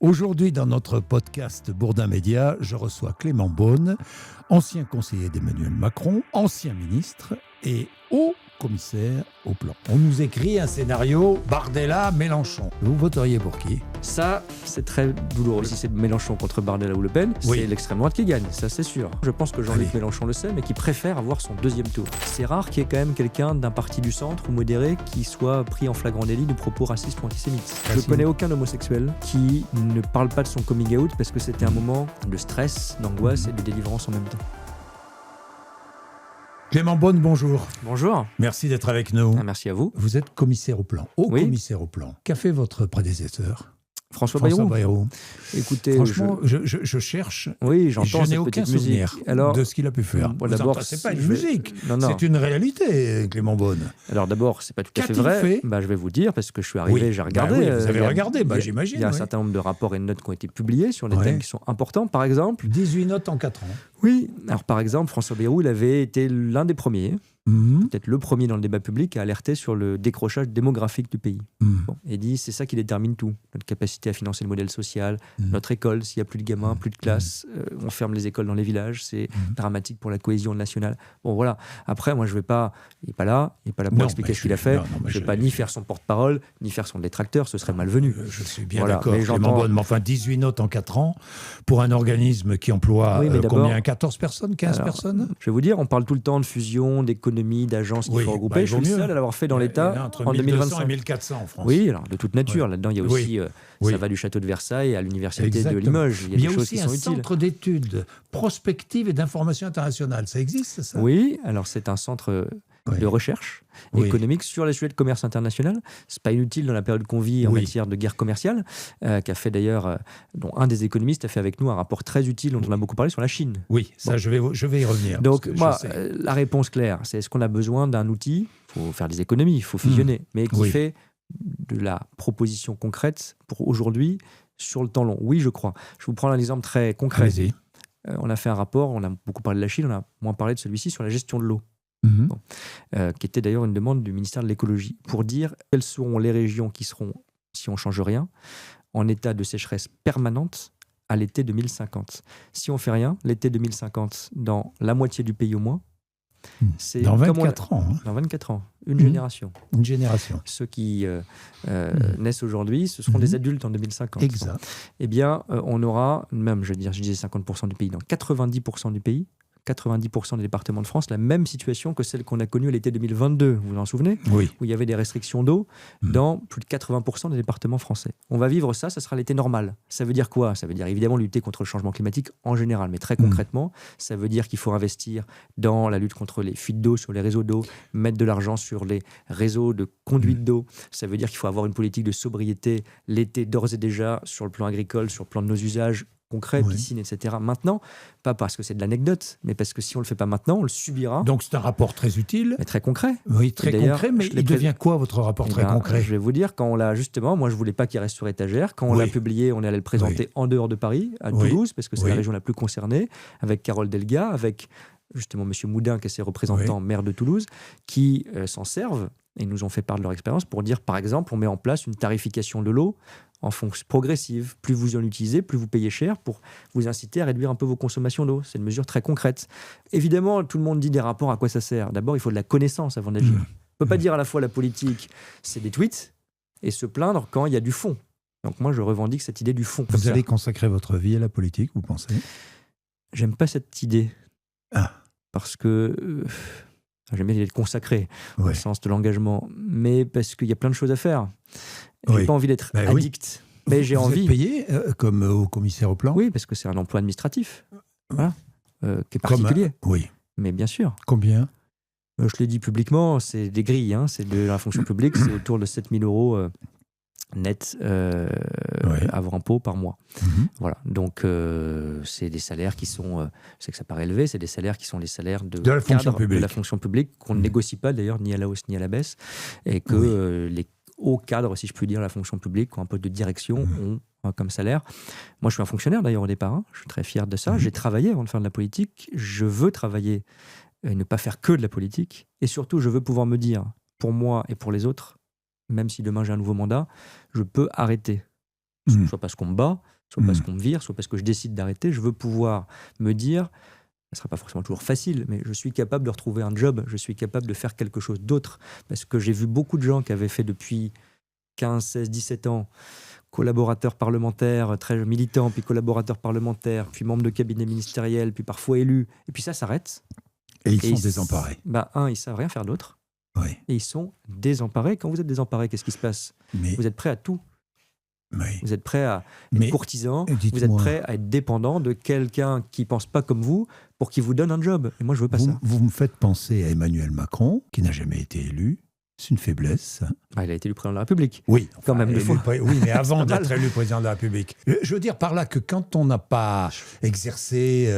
Aujourd'hui, dans notre podcast Bourdin Média, je reçois Clément Beaune, ancien conseiller d'Emmanuel Macron, ancien ministre et haut commissaire au plan. On nous écrit un scénario Bardella-Mélenchon. Vous voteriez pour qui ? Ça, c'est très douloureux. Si c'est Mélenchon contre Bardella ou Le Pen, c'est l'extrême droite qui gagne, ça c'est sûr. Je pense que Jean-Luc Mélenchon le sait, mais qui préfère avoir son deuxième tour. C'est rare qu'il y ait quand même quelqu'un d'un parti du centre ou modéré qui soit pris en flagrant délit de propos racistes ou antisémites. Je ne connais aucun homosexuel qui ne parle pas de son coming out parce que c'était un moment de stress, d'angoisse et de délivrance en même temps. Clément Beaune, bonjour. Bonjour. Merci d'être avec nous. Merci à vous. Vous êtes commissaire au plan, haut commissaire au plan. Qu'a fait votre prédécesseur ? François Bayrou. Écoutez, franchement, je cherche. Oui, j'entends. Je n'ai aucun souvenir de ce qu'il a pu faire. D'abord, c'est pas une musique. Non. C'est une réalité, Clément Beaune. Alors d'abord, c'est pas tout à fait vrai. Je vais vous dire parce que je suis arrivé, j'ai regardé. Vous avez regardé, j'imagine. Il y a un certain nombre de rapports et de notes qui ont été publiés sur des thèmes qui sont importants. Par exemple, 18 notes en 4 ans. Oui. Alors par exemple, François Bayrou, il avait été l'un des premiers. Peut-être le premier dans le débat public à alerter sur le décrochage démographique du pays. Et dit c'est ça qui détermine tout, notre capacité à financer le modèle social, notre école, s'il n'y a plus de gamins, plus de classes, on ferme les écoles dans les villages, c'est dramatique pour la cohésion nationale. Bon voilà, après moi je vais pas, il n'est pas là pour expliquer ce qu'il a fait, je ne vais pas ni faire son porte-parole, ni faire son détracteur, ce serait malvenu. Je suis bien d'accord, Clément Beaune, mais enfin 18 notes en 4 ans, pour un organisme qui emploie combien, 14 personnes, 15 personnes ? Je vais vous dire, on parle tout le temps de fusion, d'économie, d'agences qu'il faut regrouper. Je suis le seul à l'avoir fait dans l'État entre en 1200 et 1400 en France. Oui, alors de toute nature. Là-dedans, il y a aussi, ça va du château de Versailles à l'université de Limoges. Il y a des choses qui sont utiles. Il y a aussi un centre d'études prospectives et d'information internationale. Ça existe, ça ? Oui, alors c'est un centre de recherche économique sur les sujets de commerce international. C'est pas inutile dans la période qu'on vit en matière de guerre commerciale, qu'a fait d'ailleurs, dont un des économistes a fait avec nous un rapport très utile dont on a beaucoup parlé sur la Chine. Oui, ça je vais y revenir. Donc moi, la réponse claire, c'est est-ce qu'on a besoin d'un outil ? Il faut faire des économies, il faut fusionner, mais qui fait de la proposition concrète pour aujourd'hui sur le temps long. Oui, je crois. Je vous prends un exemple très concret. Allez-y. On a fait un rapport, on a beaucoup parlé de la Chine, on a moins parlé de celui-ci sur la gestion de l'eau. Qui était d'ailleurs une demande du ministère de l'écologie, pour dire quelles seront les régions qui seront, si on ne change rien, en état de sécheresse permanente à l'été 2050. Si on ne fait rien, l'été 2050, dans la moitié du pays au moins, c'est dans 24 ans. Dans 24 ans, une génération. Une génération. Ceux qui naissent aujourd'hui, ce seront des adultes en 2050. Exact. Eh bien, on aura, même, je disais 50% du pays, dans 90% du pays, 90% des départements de France, la même situation que celle qu'on a connue à l'été 2022, vous vous en souvenez ? Oui. Où il y avait des restrictions d'eau dans plus de 80% des départements français. On va vivre ça sera l'été normal. Ça veut dire quoi ? Ça veut dire évidemment lutter contre le changement climatique en général, mais très concrètement, ça veut dire qu'il faut investir dans la lutte contre les fuites d'eau sur les réseaux d'eau, mettre de l'argent sur les réseaux de conduite d'eau. Ça veut dire qu'il faut avoir une politique de sobriété l'été d'ores et déjà sur le plan agricole, sur le plan de nos usages concret, piscine, etc. Maintenant, pas parce que c'est de l'anecdote, mais parce que si on ne le fait pas maintenant, on le subira. Donc c'est un rapport très utile. Mais très concret. Oui, très concret, mais il devient quoi votre rapport très concret ? Je vais vous dire, quand on l'a justement, moi je ne voulais pas qu'il reste sur étagère, quand on l'a publié, on est allé le présenter en dehors de Paris, à Toulouse, parce que c'est la région la plus concernée, avec Carole Delga, avec justement M. Moudin, qui est ses représentants maire de Toulouse, qui s'en servent et nous ont fait part de leur expérience pour dire, par exemple, on met en place une tarification de l'eau en fonction progressive. Plus vous en utilisez, plus vous payez cher pour vous inciter à réduire un peu vos consommations d'eau. C'est une mesure très concrète. Évidemment, tout le monde dit des rapports, à quoi ça sert ? D'abord, il faut de la connaissance avant d'agir. On ne peut pas dire à la fois la politique, c'est des tweets, et se plaindre quand il y a du fond. Donc moi, je revendique cette idée du fond. Vous allez consacrer votre vie à la politique, vous pensez ? J'aime pas cette idée. Parce que... j'aime bien l'idée de consacrer, au sens de l'engagement, mais parce qu'il y a plein de choses à faire. J'ai pas envie d'être addict, mais j'ai envie. Vous êtes payé comme au commissaire au plan ? Oui, parce que c'est un emploi administratif, qui est particulier. Oui. Mais bien sûr. Combien ? Je l'ai dit publiquement, c'est des grilles, c'est de la fonction publique, c'est autour de 7 000 € net avant impôt par mois. Voilà. Donc, c'est des salaires qui sont... c'est que ça paraît élevé, c'est des salaires qui sont les salaires de la fonction publique. De la fonction publique, qu'on ne négocie pas d'ailleurs, ni à la hausse ni à la baisse, et que les hauts cadres, si je puis dire, la fonction publique, qui ont un peu de direction, ont comme salaire. Moi, je suis un fonctionnaire d'ailleurs au départ, je suis très fier de ça. J'ai travaillé avant de faire de la politique, je veux travailler et ne pas faire que de la politique, et surtout, je veux pouvoir me dire, pour moi et pour les autres, même si demain j'ai un nouveau mandat, je peux arrêter soit parce qu'on me bat, soit parce qu'on me vire, soit parce que je décide d'arrêter. Je veux pouvoir me dire, ce ne sera pas forcément toujours facile, mais je suis capable de retrouver un job, je suis capable de faire quelque chose d'autre. Parce que j'ai vu beaucoup de gens qui avaient fait depuis 15, 16, 17 ans, collaborateurs parlementaires, très militants, puis collaborateurs parlementaires, puis membres de cabinet ministériel, puis parfois élus, et puis ça s'arrête. Et ils sont désemparés. Ils ne savent rien faire d'autre. Oui. Et ils sont désemparés. Quand vous êtes désemparé, qu'est-ce qui se passe ? Vous êtes prêt à tout. Oui. Vous êtes prêt à être courtisan, vous êtes prêt à être dépendant de quelqu'un qui ne pense pas comme vous pour qu'il vous donne un job. Et moi, je ne veux pas ça. Vous me faites penser à Emmanuel Macron, qui n'a jamais été élu. C'est une faiblesse. Il a été élu président de la République. Oui, quand même. Oui, mais avant d'être élu président de la République. Je veux dire par là que quand on n'a pas exercé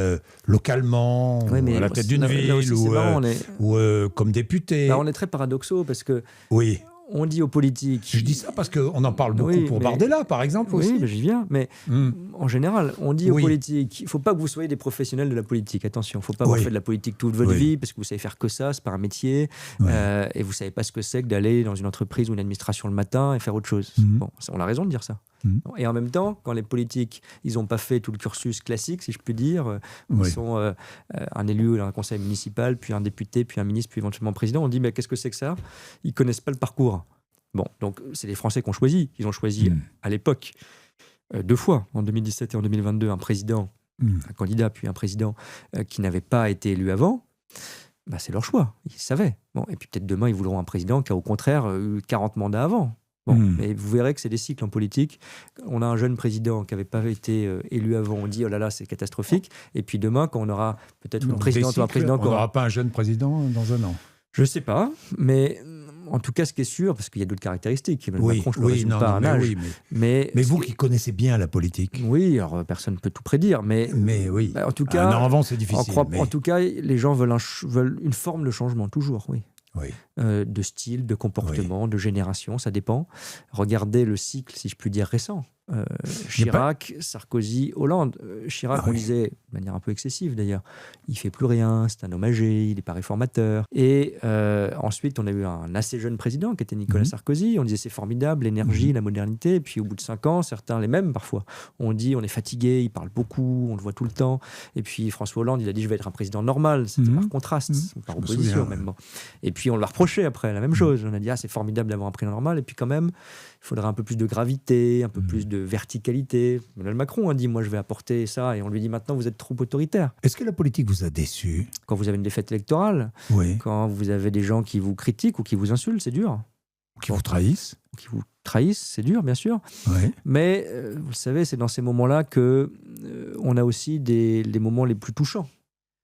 localement, à la tête d'une ville ou comme député. On est très paradoxaux parce que. Oui. On dit aux politiques... Je dis ça parce qu'on en parle beaucoup pour Bardella, par exemple, aussi. Oui, j'y viens. Mais en général, on dit aux politiques, il ne faut pas que vous soyez des professionnels de la politique. Attention, il ne faut pas avoir fait de la politique toute votre vie parce que vous savez faire que ça, c'est pas un métier. Et vous ne savez pas ce que c'est que d'aller dans une entreprise ou une administration le matin et faire autre chose. Bon, on a raison de dire ça. Et en même temps, quand les politiques, ils n'ont pas fait tout le cursus classique, si je puis dire, ils sont un élu, un conseil municipal, puis un député, puis un ministre, puis éventuellement président, on dit mais qu'est-ce que c'est que ça ? Ils ne connaissent pas le parcours. Bon, donc c'est les Français qui ont choisi. Ils ont choisi à l'époque, 2 fois, en 2017 et en 2022, un président, un candidat, puis un président qui n'avait pas été élu avant. C'est leur choix, ils savaient. Bon, et puis peut-être demain, ils voudront un président qui a au contraire eu 40 mandats avant. Bon, mais vous verrez que c'est des cycles en politique. On a un jeune président qui n'avait pas été élu avant, on dit oh là là, c'est catastrophique. Et puis demain, quand on aura peut-être une présidente ou un président... On n'aura pas un jeune président dans un an. Je ne sais pas, mais en tout cas, ce qui est sûr, parce qu'il y a d'autres caractéristiques. Macron, je ne le résume pas à un âge. Mais vous qui connaissez bien la politique. Oui, alors personne ne peut tout prédire. Mais oui. En tout cas, avant, c'est difficile. En tout cas, les gens veulent une forme de changement, toujours, oui. De style, de comportement, de génération, ça dépend. Regardez le cycle, si je puis dire, récent. Chirac, Sarkozy, Hollande. Chirac, on disait, de manière un peu excessive d'ailleurs, il ne fait plus rien, c'est un homme âgé, il n'est pas réformateur. Et ensuite, on a eu un assez jeune président qui était Nicolas Sarkozy. On disait c'est formidable, l'énergie, la modernité. Et puis au bout de 5 ans, certains, les mêmes parfois, on dit on est fatigué, il parle beaucoup, on le voit tout le temps. Et puis François Hollande, il a dit je vais être un président normal. C'était par contraste, par opposition même. Et puis on l'a reproché après, la même chose. On a dit c'est formidable d'avoir un président normal. Et puis quand même, il faudrait un peu plus de gravité, un peu plus de verticalité. Emmanuel Macron a dit moi je vais apporter ça, et on lui dit maintenant vous êtes trop autoritaire. Est-ce que la politique vous a déçu ? Quand vous avez une défaite électorale, quand vous avez des gens qui vous critiquent ou qui vous insultent, c'est dur. Qui vous trahissent ? Qui vous trahissent, c'est dur bien sûr. Mais vous le savez, c'est dans ces moments-là que on a aussi les moments les plus touchants.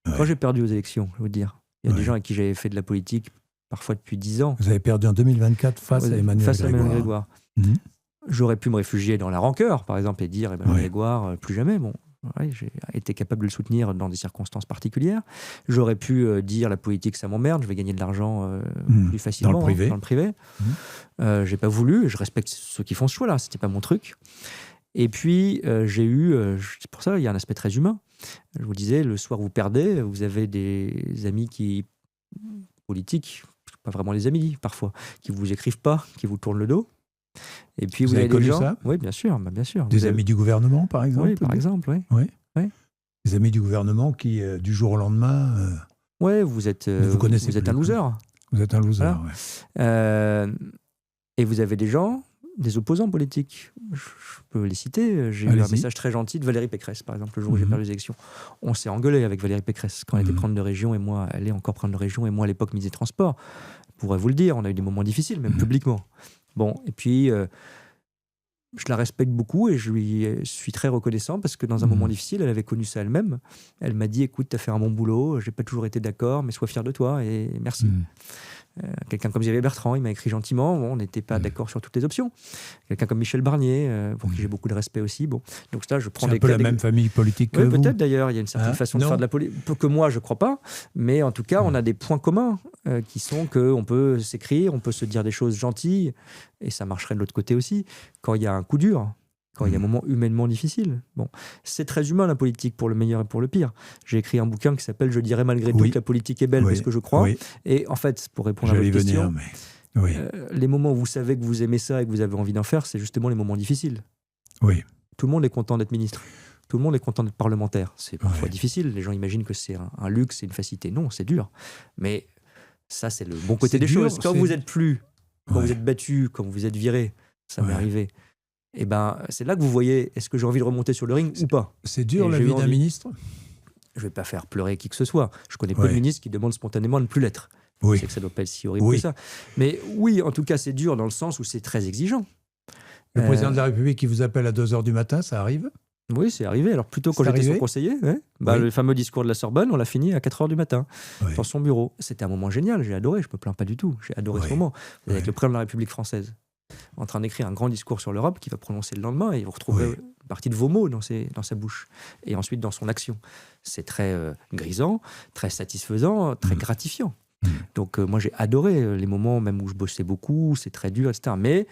Quand j'ai perdu aux élections, je veux dire, il y a des gens avec qui j'avais fait de la politique parfois depuis 10 ans. Vous avez perdu en 2024 face à Emmanuel Grégoire. J'aurais pu me réfugier dans la rancœur, par exemple, et dire Emmanuel Grégoire, plus jamais. Bon, j'ai été capable de le soutenir dans des circonstances particulières. J'aurais pu dire la politique, ça m'emmerde, je vais gagner de l'argent plus facilement dans le privé. J'ai pas voulu, je respecte ceux qui font ce choix-là, c'était pas mon truc. Et puis, j'ai eu, c'est pour ça, il y a un aspect très humain. Je vous disais, le soir, vous perdez, vous avez des amis politiques, pas vraiment les amis parfois, qui vous écrivent pas, qui vous tournent le dos. Et puis vous avez des gens, ça oui, bien sûr. Des amis du gouvernement, par exemple. Oui, par exemple, oui. Des amis du gouvernement qui, du jour au lendemain. Vous êtes un loser. Vous êtes un loser. Voilà. Et vous avez des gens, des opposants politiques. Je peux les citer. J'ai eu un message très gentil de Valérie Pécresse, par exemple, le jour où j'ai perdu les élections. On s'est engueulé avec Valérie Pécresse quand elle était prendre de région, et moi, elle est encore prendre de région, et moi, à l'époque, ministre des Transports. Je pourrais vous le dire, on a eu des moments difficiles, même publiquement. Bon, et puis, je la respecte beaucoup et je lui suis très reconnaissant parce que dans un moment difficile, elle avait connu ça elle-même. Elle m'a dit, écoute, tu as fait un bon boulot, j'ai pas toujours été d'accord, mais sois fier de toi et merci. Quelqu'un comme Xavier Bertrand, il m'a écrit gentiment, on n'était pas d'accord sur toutes les options. Quelqu'un comme Michel Barnier, pour qui j'ai beaucoup de respect aussi. Bon. Donc là, je prends c'est un peu la même famille politique que vous. Peut-être d'ailleurs, il y a une certaine façon de faire de la politique, que moi je crois pas, mais en tout cas, on a des points communs qui sont qu'on peut s'écrire, on peut se dire des choses gentilles, et ça marcherait de l'autre côté aussi, quand il y a un coup dur. Quand il y a un moment humainement difficile. Bon, c'est très humain la politique, pour le meilleur et pour le pire. J'ai écrit un bouquin qui s'appelle « Je dirais malgré tout que la politique est belle parce que je crois ». Et en fait, pour répondre à votre question, les moments où vous savez que vous aimez ça et que vous avez envie d'en faire, c'est justement les moments difficiles. Oui. Tout le monde est content d'être ministre. Tout le monde est content d'être parlementaire. C'est parfois difficile. Les gens imaginent que c'est un luxe, c'est une facilité. Non, c'est dur. Mais ça, c'est le bon côté des choses. Quand vous êtes quand vous êtes battu, quand vous êtes viré, ça m'est arrivé. Et ben, c'est là que vous voyez, est-ce que j'ai envie de remonter sur le ring ou pas? C'est dur la vie d'un ministre? Je ne vais pas faire pleurer qui que ce soit. Je connais peu de ministres qui demandent spontanément de ne plus l'être. Je sais que ça ne doit pas être si horrible que ça. Mais oui, en tout cas, c'est dur dans le sens où c'est très exigeant. Le président de la République qui vous appelle à 2h du matin, ça arrive? Oui, c'est arrivé. Alors plutôt quand j'étais son conseiller, le fameux discours de la Sorbonne, on l'a fini à 4h du matin dans son bureau. C'était un moment génial, j'ai adoré, je ne me plains pas du tout. J'ai adoré ce moment. Vous êtes avec le président de la République française, en train d'écrire un grand discours sur l'Europe qu'il va prononcer le lendemain, et vous retrouverez une partie de vos mots dans sa bouche, et ensuite dans son action. C'est très grisant, très satisfaisant, très gratifiant. Donc moi j'ai adoré les moments même où je bossais beaucoup, c'est très dur, etc. Mais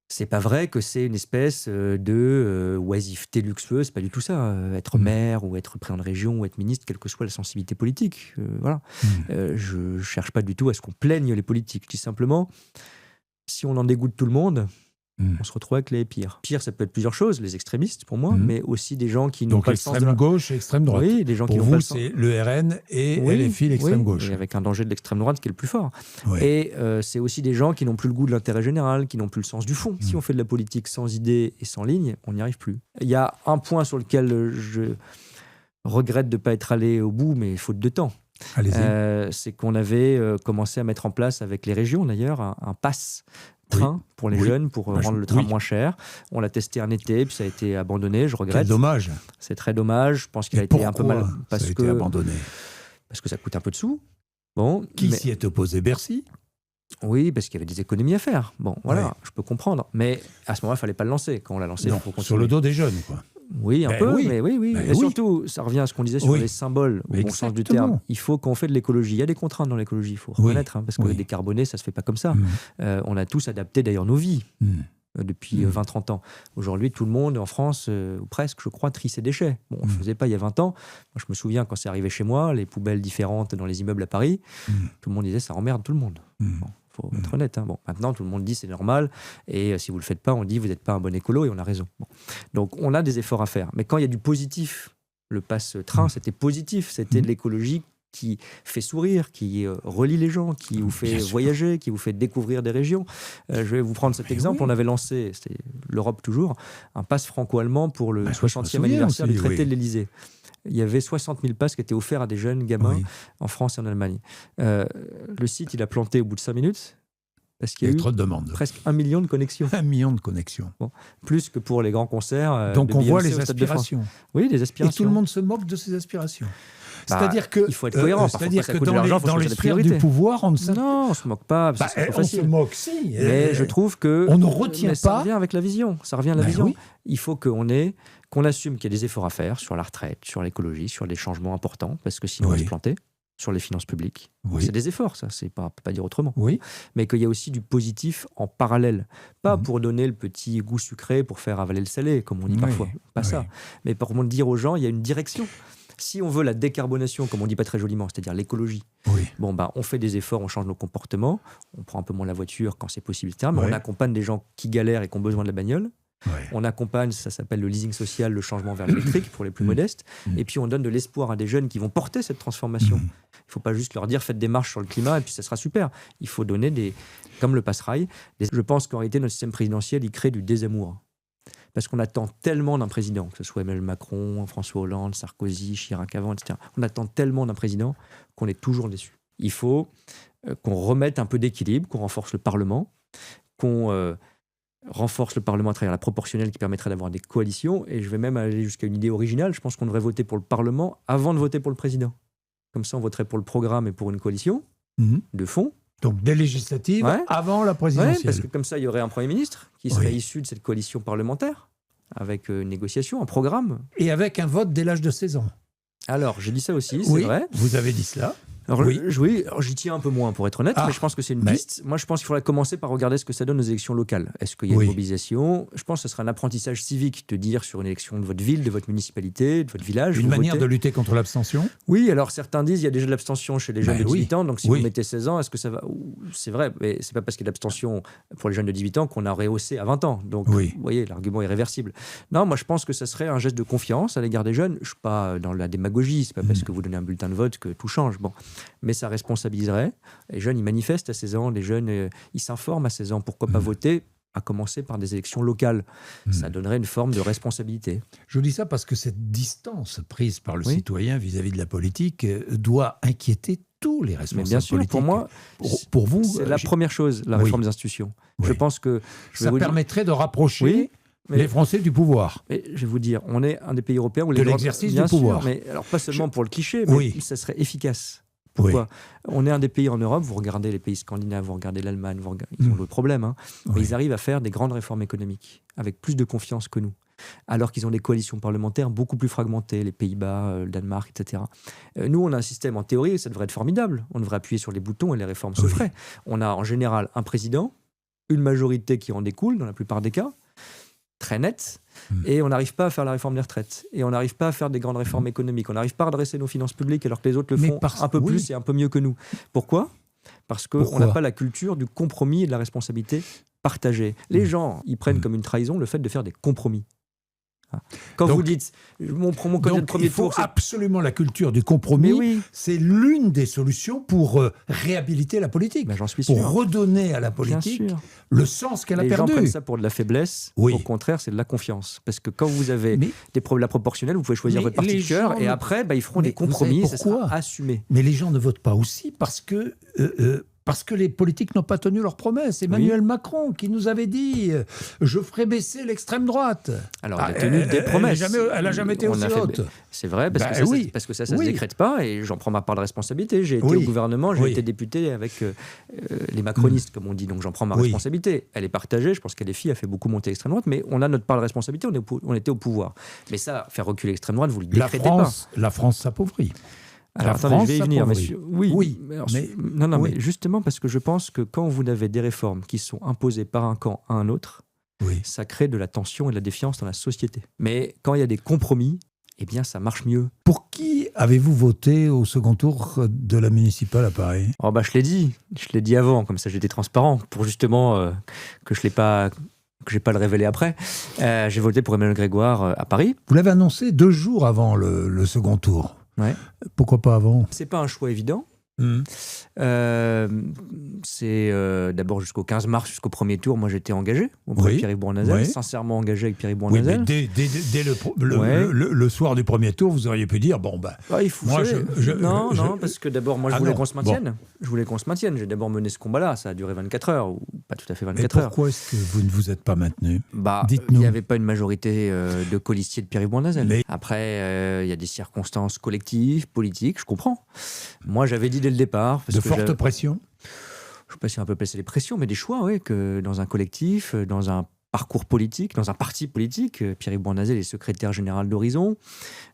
c'est pas vrai que c'est une espèce de oisiveté luxueuse, c'est pas du tout ça. Être maire ou être président de région ou être ministre, quelle que soit la sensibilité politique, voilà. Je cherche pas du tout à ce qu'on plaigne les politiques. Je dis simplement, si on en dégoûte tout le monde, on se retrouve avec les pires. Pire, ça peut être plusieurs choses, les extrémistes pour moi, mais aussi des gens qui n'ont pas le sens de l'extrême gauche et l'extrême droite. Oui, des gens pour qui vous, n'ont pas c'est le RN et LFI, l'extrême gauche. Et avec un danger de l'extrême droite qui est le plus fort. Et c'est aussi des gens qui n'ont plus le goût de l'intérêt général, qui n'ont plus le sens du fond. Si on fait de la politique sans idée et sans ligne, on n'y arrive plus. Il y a un point sur lequel je regrette de ne pas être allé au bout, mais faute de temps. C'est qu'on avait commencé à mettre en place avec les régions d'ailleurs un pass train pour les jeunes, pour rendre le train moins cher. On l'a testé un été, puis ça a été abandonné, je regrette. Quel dommage. C'est très dommage, je pense qu'il a été un peu mal... Parce que abandonné. Parce que ça coûte un peu de sous. Qui s'y est opposé? Bercy? Oui, parce qu'il y avait des économies à faire. Bon, voilà, je peux comprendre. Mais à ce moment-là, il ne fallait pas le lancer. Quand on l'a lancé, il faut continuer. Sur le dos des jeunes, quoi. Oui, un peu, mais oui. Et surtout, ça revient à ce qu'on disait sur les symboles, au bon sens du terme. Il faut qu'on fait de l'écologie. Il y a des contraintes dans l'écologie, il faut reconnaître, parce que décarboner, ça ne se fait pas comme ça. On a tous adapté d'ailleurs nos vies depuis 20-30 ans. Aujourd'hui, tout le monde en France, ou presque, je crois, trie ses déchets. Bon, on ne le faisait pas il y a 20 ans. Moi, je me souviens quand c'est arrivé chez moi, les poubelles différentes dans les immeubles à Paris, tout le monde disait ça emmerde tout le monde. Faut être honnête. Bon, maintenant, tout le monde dit c'est normal. Et si vous ne le faites pas, on dit vous n'êtes pas un bon écolo et on a raison. Donc, on a des efforts à faire. Mais quand il y a du positif, le passe-train, c'était positif. C'était de l'écologie qui fait sourire, qui relie les gens, qui vous fait voyager, qui vous fait découvrir des régions. Je vais vous prendre cet exemple. On avait lancé, c'était l'Europe toujours, un passe franco-allemand pour le 60e anniversaire du traité de l'Élysée. Il y avait 60 000 passes qui étaient offerts à des jeunes gamins en France et en Allemagne. Le site, il a planté au bout de 5 minutes. Parce qu'il y a eu trop de demandes. Presque 1 million de connexions. 1 million de connexions. Bon, plus que pour les grands concerts. Donc on voit les aspirations. Oui, les aspirations. Et tout le monde se moque de ces aspirations. C'est-à-dire que il faut être cohérent. C'est-à-dire que dans les sphères du pouvoir, on ne se... Non, on ne se moque pas. On se moque, si. Mais je trouve que on ne retient pas. Ça revient avec la vision. Ça revient à la vision. Oui. Il faut qu'on assume qu'il y a des efforts à faire sur la retraite, sur l'écologie, sur des changements importants, parce que sinon on va se planter. Sur les finances publiques. C'est des efforts, ça, c'est pas, on peut pas dire autrement. Mais qu'il y a aussi du positif en parallèle. Pas pour donner le petit goût sucré, pour faire avaler le salé, comme on dit parfois. Pas ça. Mais pour dire aux gens, il y a une direction. Si on veut la décarbonation, comme on dit pas très joliment, c'est-à-dire l'écologie, on fait des efforts, on change nos comportements, on prend un peu moins la voiture quand c'est possible, etc. Mais on accompagne des gens qui galèrent et qui ont besoin de la bagnole. On accompagne, ça s'appelle le leasing social, le changement vers l'électrique pour les plus modestes. Et puis on donne de l'espoir à des jeunes qui vont porter cette transformation. Il ne faut pas juste leur dire faites des marches sur le climat et puis ça sera super. Il faut donner comme le passe-rail. Je pense qu'en réalité, notre système présidentiel, il crée du désamour. Parce qu'on attend tellement d'un président, que ce soit Emmanuel Macron, François Hollande, Sarkozy, Chirac avant, etc. On attend tellement d'un président qu'on est toujours déçu. Il faut qu'on remette un peu d'équilibre, qu'on renforce le Parlement, qu'on renforce le Parlement à travers la proportionnelle qui permettrait d'avoir des coalitions. Et je vais même aller jusqu'à une idée originale. Je pense qu'on devrait voter pour le Parlement avant de voter pour le président. Comme ça, on voterait pour le programme et pour une coalition de fond. Donc des législatives avant la présidentielle. Parce que comme ça, il y aurait un Premier ministre qui serait issu de cette coalition parlementaire, avec une négociation, un programme. Et avec un vote dès l'âge de 16 ans. Alors, j'ai dit ça aussi, c'est vrai. Vous avez dit cela. Alors, j'y tiens un peu moins pour être honnête, mais je pense que c'est une piste. Moi, je pense qu'il faudrait commencer par regarder ce que ça donne aux élections locales. Est-ce qu'il y a une mobilisation ? Je pense que ce serait un apprentissage civique de dire sur une élection de votre ville, de votre municipalité, de votre village. Une manière de lutter contre l'abstention ? Oui, alors certains disent qu'il y a déjà de l'abstention chez les jeunes de 18 ans, donc si vous mettez 16 ans, est-ce que ça va ? C'est vrai, mais c'est pas parce qu'il y a de l'abstention pour les jeunes de 18 ans qu'on a rehaussé à 20 ans. Donc, vous voyez, l'argument est réversible. Non, moi, je pense que ça serait un geste de confiance à l'égard des jeunes. Je ne suis pas dans la démagogie, c'est pas parce que vous donnez un bulletin de vote que tout change. Bon. Mais ça responsabiliserait. Les jeunes, ils manifestent à 16 ans, les jeunes, ils s'informent à 16 ans. Pourquoi pas voter ? À commencer par des élections locales. Ça donnerait une forme de responsabilité. Je dis ça parce que cette distance prise par le citoyen vis-à-vis de la politique doit inquiéter tous les responsables bien sûr, politiques. Pour moi, pour vous, c'est la première chose, la réforme des institutions. Je pense que... ça permettrait de rapprocher les Français du pouvoir. Mais je vais vous dire, on est un des pays européens où de l'exercice du pouvoir. Mais alors pas seulement pour le cliché, mais ça serait efficace. Pourquoi ? On est un des pays en Europe, vous regardez les pays scandinaves, vous regardez l'Allemagne, ils ont le problème, mais ils arrivent à faire des grandes réformes économiques avec plus de confiance que nous. Alors qu'ils ont des coalitions parlementaires beaucoup plus fragmentées, les Pays-Bas, le Danemark, etc. Nous, on a un système, en théorie, ça devrait être formidable. On devrait appuyer sur les boutons et les réformes se feraient. On a en général un président, une majorité qui en découle, dans la plupart des cas, très nette, et on n'arrive pas à faire la réforme des retraites, et on n'arrive pas à faire des grandes réformes économiques, on n'arrive pas à redresser nos finances publiques alors que les autres le font un peu plus et un peu mieux que nous. Pourquoi ? Parce qu'on n'a pas la culture du compromis et de la responsabilité partagée. Les gens, ils prennent comme une trahison le fait de faire des compromis. Quand vous dites mon candidat de premier tour, il faut absolument la culture du compromis. C'est l'une des solutions pour réhabiliter la politique, j'en suis sûr. Pour redonner à la politique le sens qu'elle a perdu. Les gens prennent ça pour de la faiblesse. Au contraire, c'est de la confiance. Parce que quand vous avez la proportionnelle, vous pouvez choisir votre parti de cœur et après, ils feront des compromis. Ça sera assumé. Mais les gens ne votent pas aussi parce que les politiques n'ont pas tenu leurs promesses. Emmanuel Macron, qui nous avait dit « je ferai baisser l'extrême droite ». Alors, il a tenu des promesses. Elle n'a jamais été aussi haute. C'est vrai, parce que ça se décrète pas, et j'en prends ma part de responsabilité. J'ai été au gouvernement, j'ai été député avec les macronistes, comme on dit, donc j'en prends ma responsabilité. Elle est partagée, je pense qu'LFI a fait beaucoup monter l'extrême droite, mais on a notre part de responsabilité, on était au pouvoir. Mais ça, faire reculer l'extrême droite, vous le décrétez pas. La France s'appauvrit. Alors attendez, je vais y venir. Mais justement parce que je pense que quand vous avez des réformes qui sont imposées par un camp à un autre, ça crée de la tension et de la défiance dans la société. Mais quand il y a des compromis, eh bien ça marche mieux. Pour qui avez-vous voté au second tour de la municipale à Paris ? Je l'ai dit avant, comme ça j'étais transparent, pour justement que je n'ai pas le révéler après. J'ai voté pour Emmanuel Grégoire à Paris. Vous l'avez annoncé 2 jours avant le second tour. Pourquoi pas avant ? C'est pas un choix évident. C'est d'abord jusqu'au 15 mars, jusqu'au premier tour, moi j'étais engagé auprès de Pierre-Yves Bournazel, sincèrement engagé avec Pierre-Yves Bournazel. Mais dès le soir du premier tour, vous auriez pu dire il faut non, parce que d'abord moi je voulais qu'on se maintienne. Je voulais qu'on se maintienne. J'ai d'abord mené ce combat-là. Ça a duré 24 heures, ou pas tout à fait 24 heures. Pourquoi est-ce que vous ne vous êtes pas maintenu ? Il n'y avait pas une majorité de colistiers de Pierre-Yves Bournazel. Après, il y a des circonstances collectives, politiques, je comprends. Moi, j'avais dit dès le départ... De fortes pressions ? Je ne sais pas si on peut placer les pressions, mais des choix, que dans un collectif, dans un parcours politique, dans un parti politique. Pierre-Yves Bournazel est secrétaire général d'Horizon.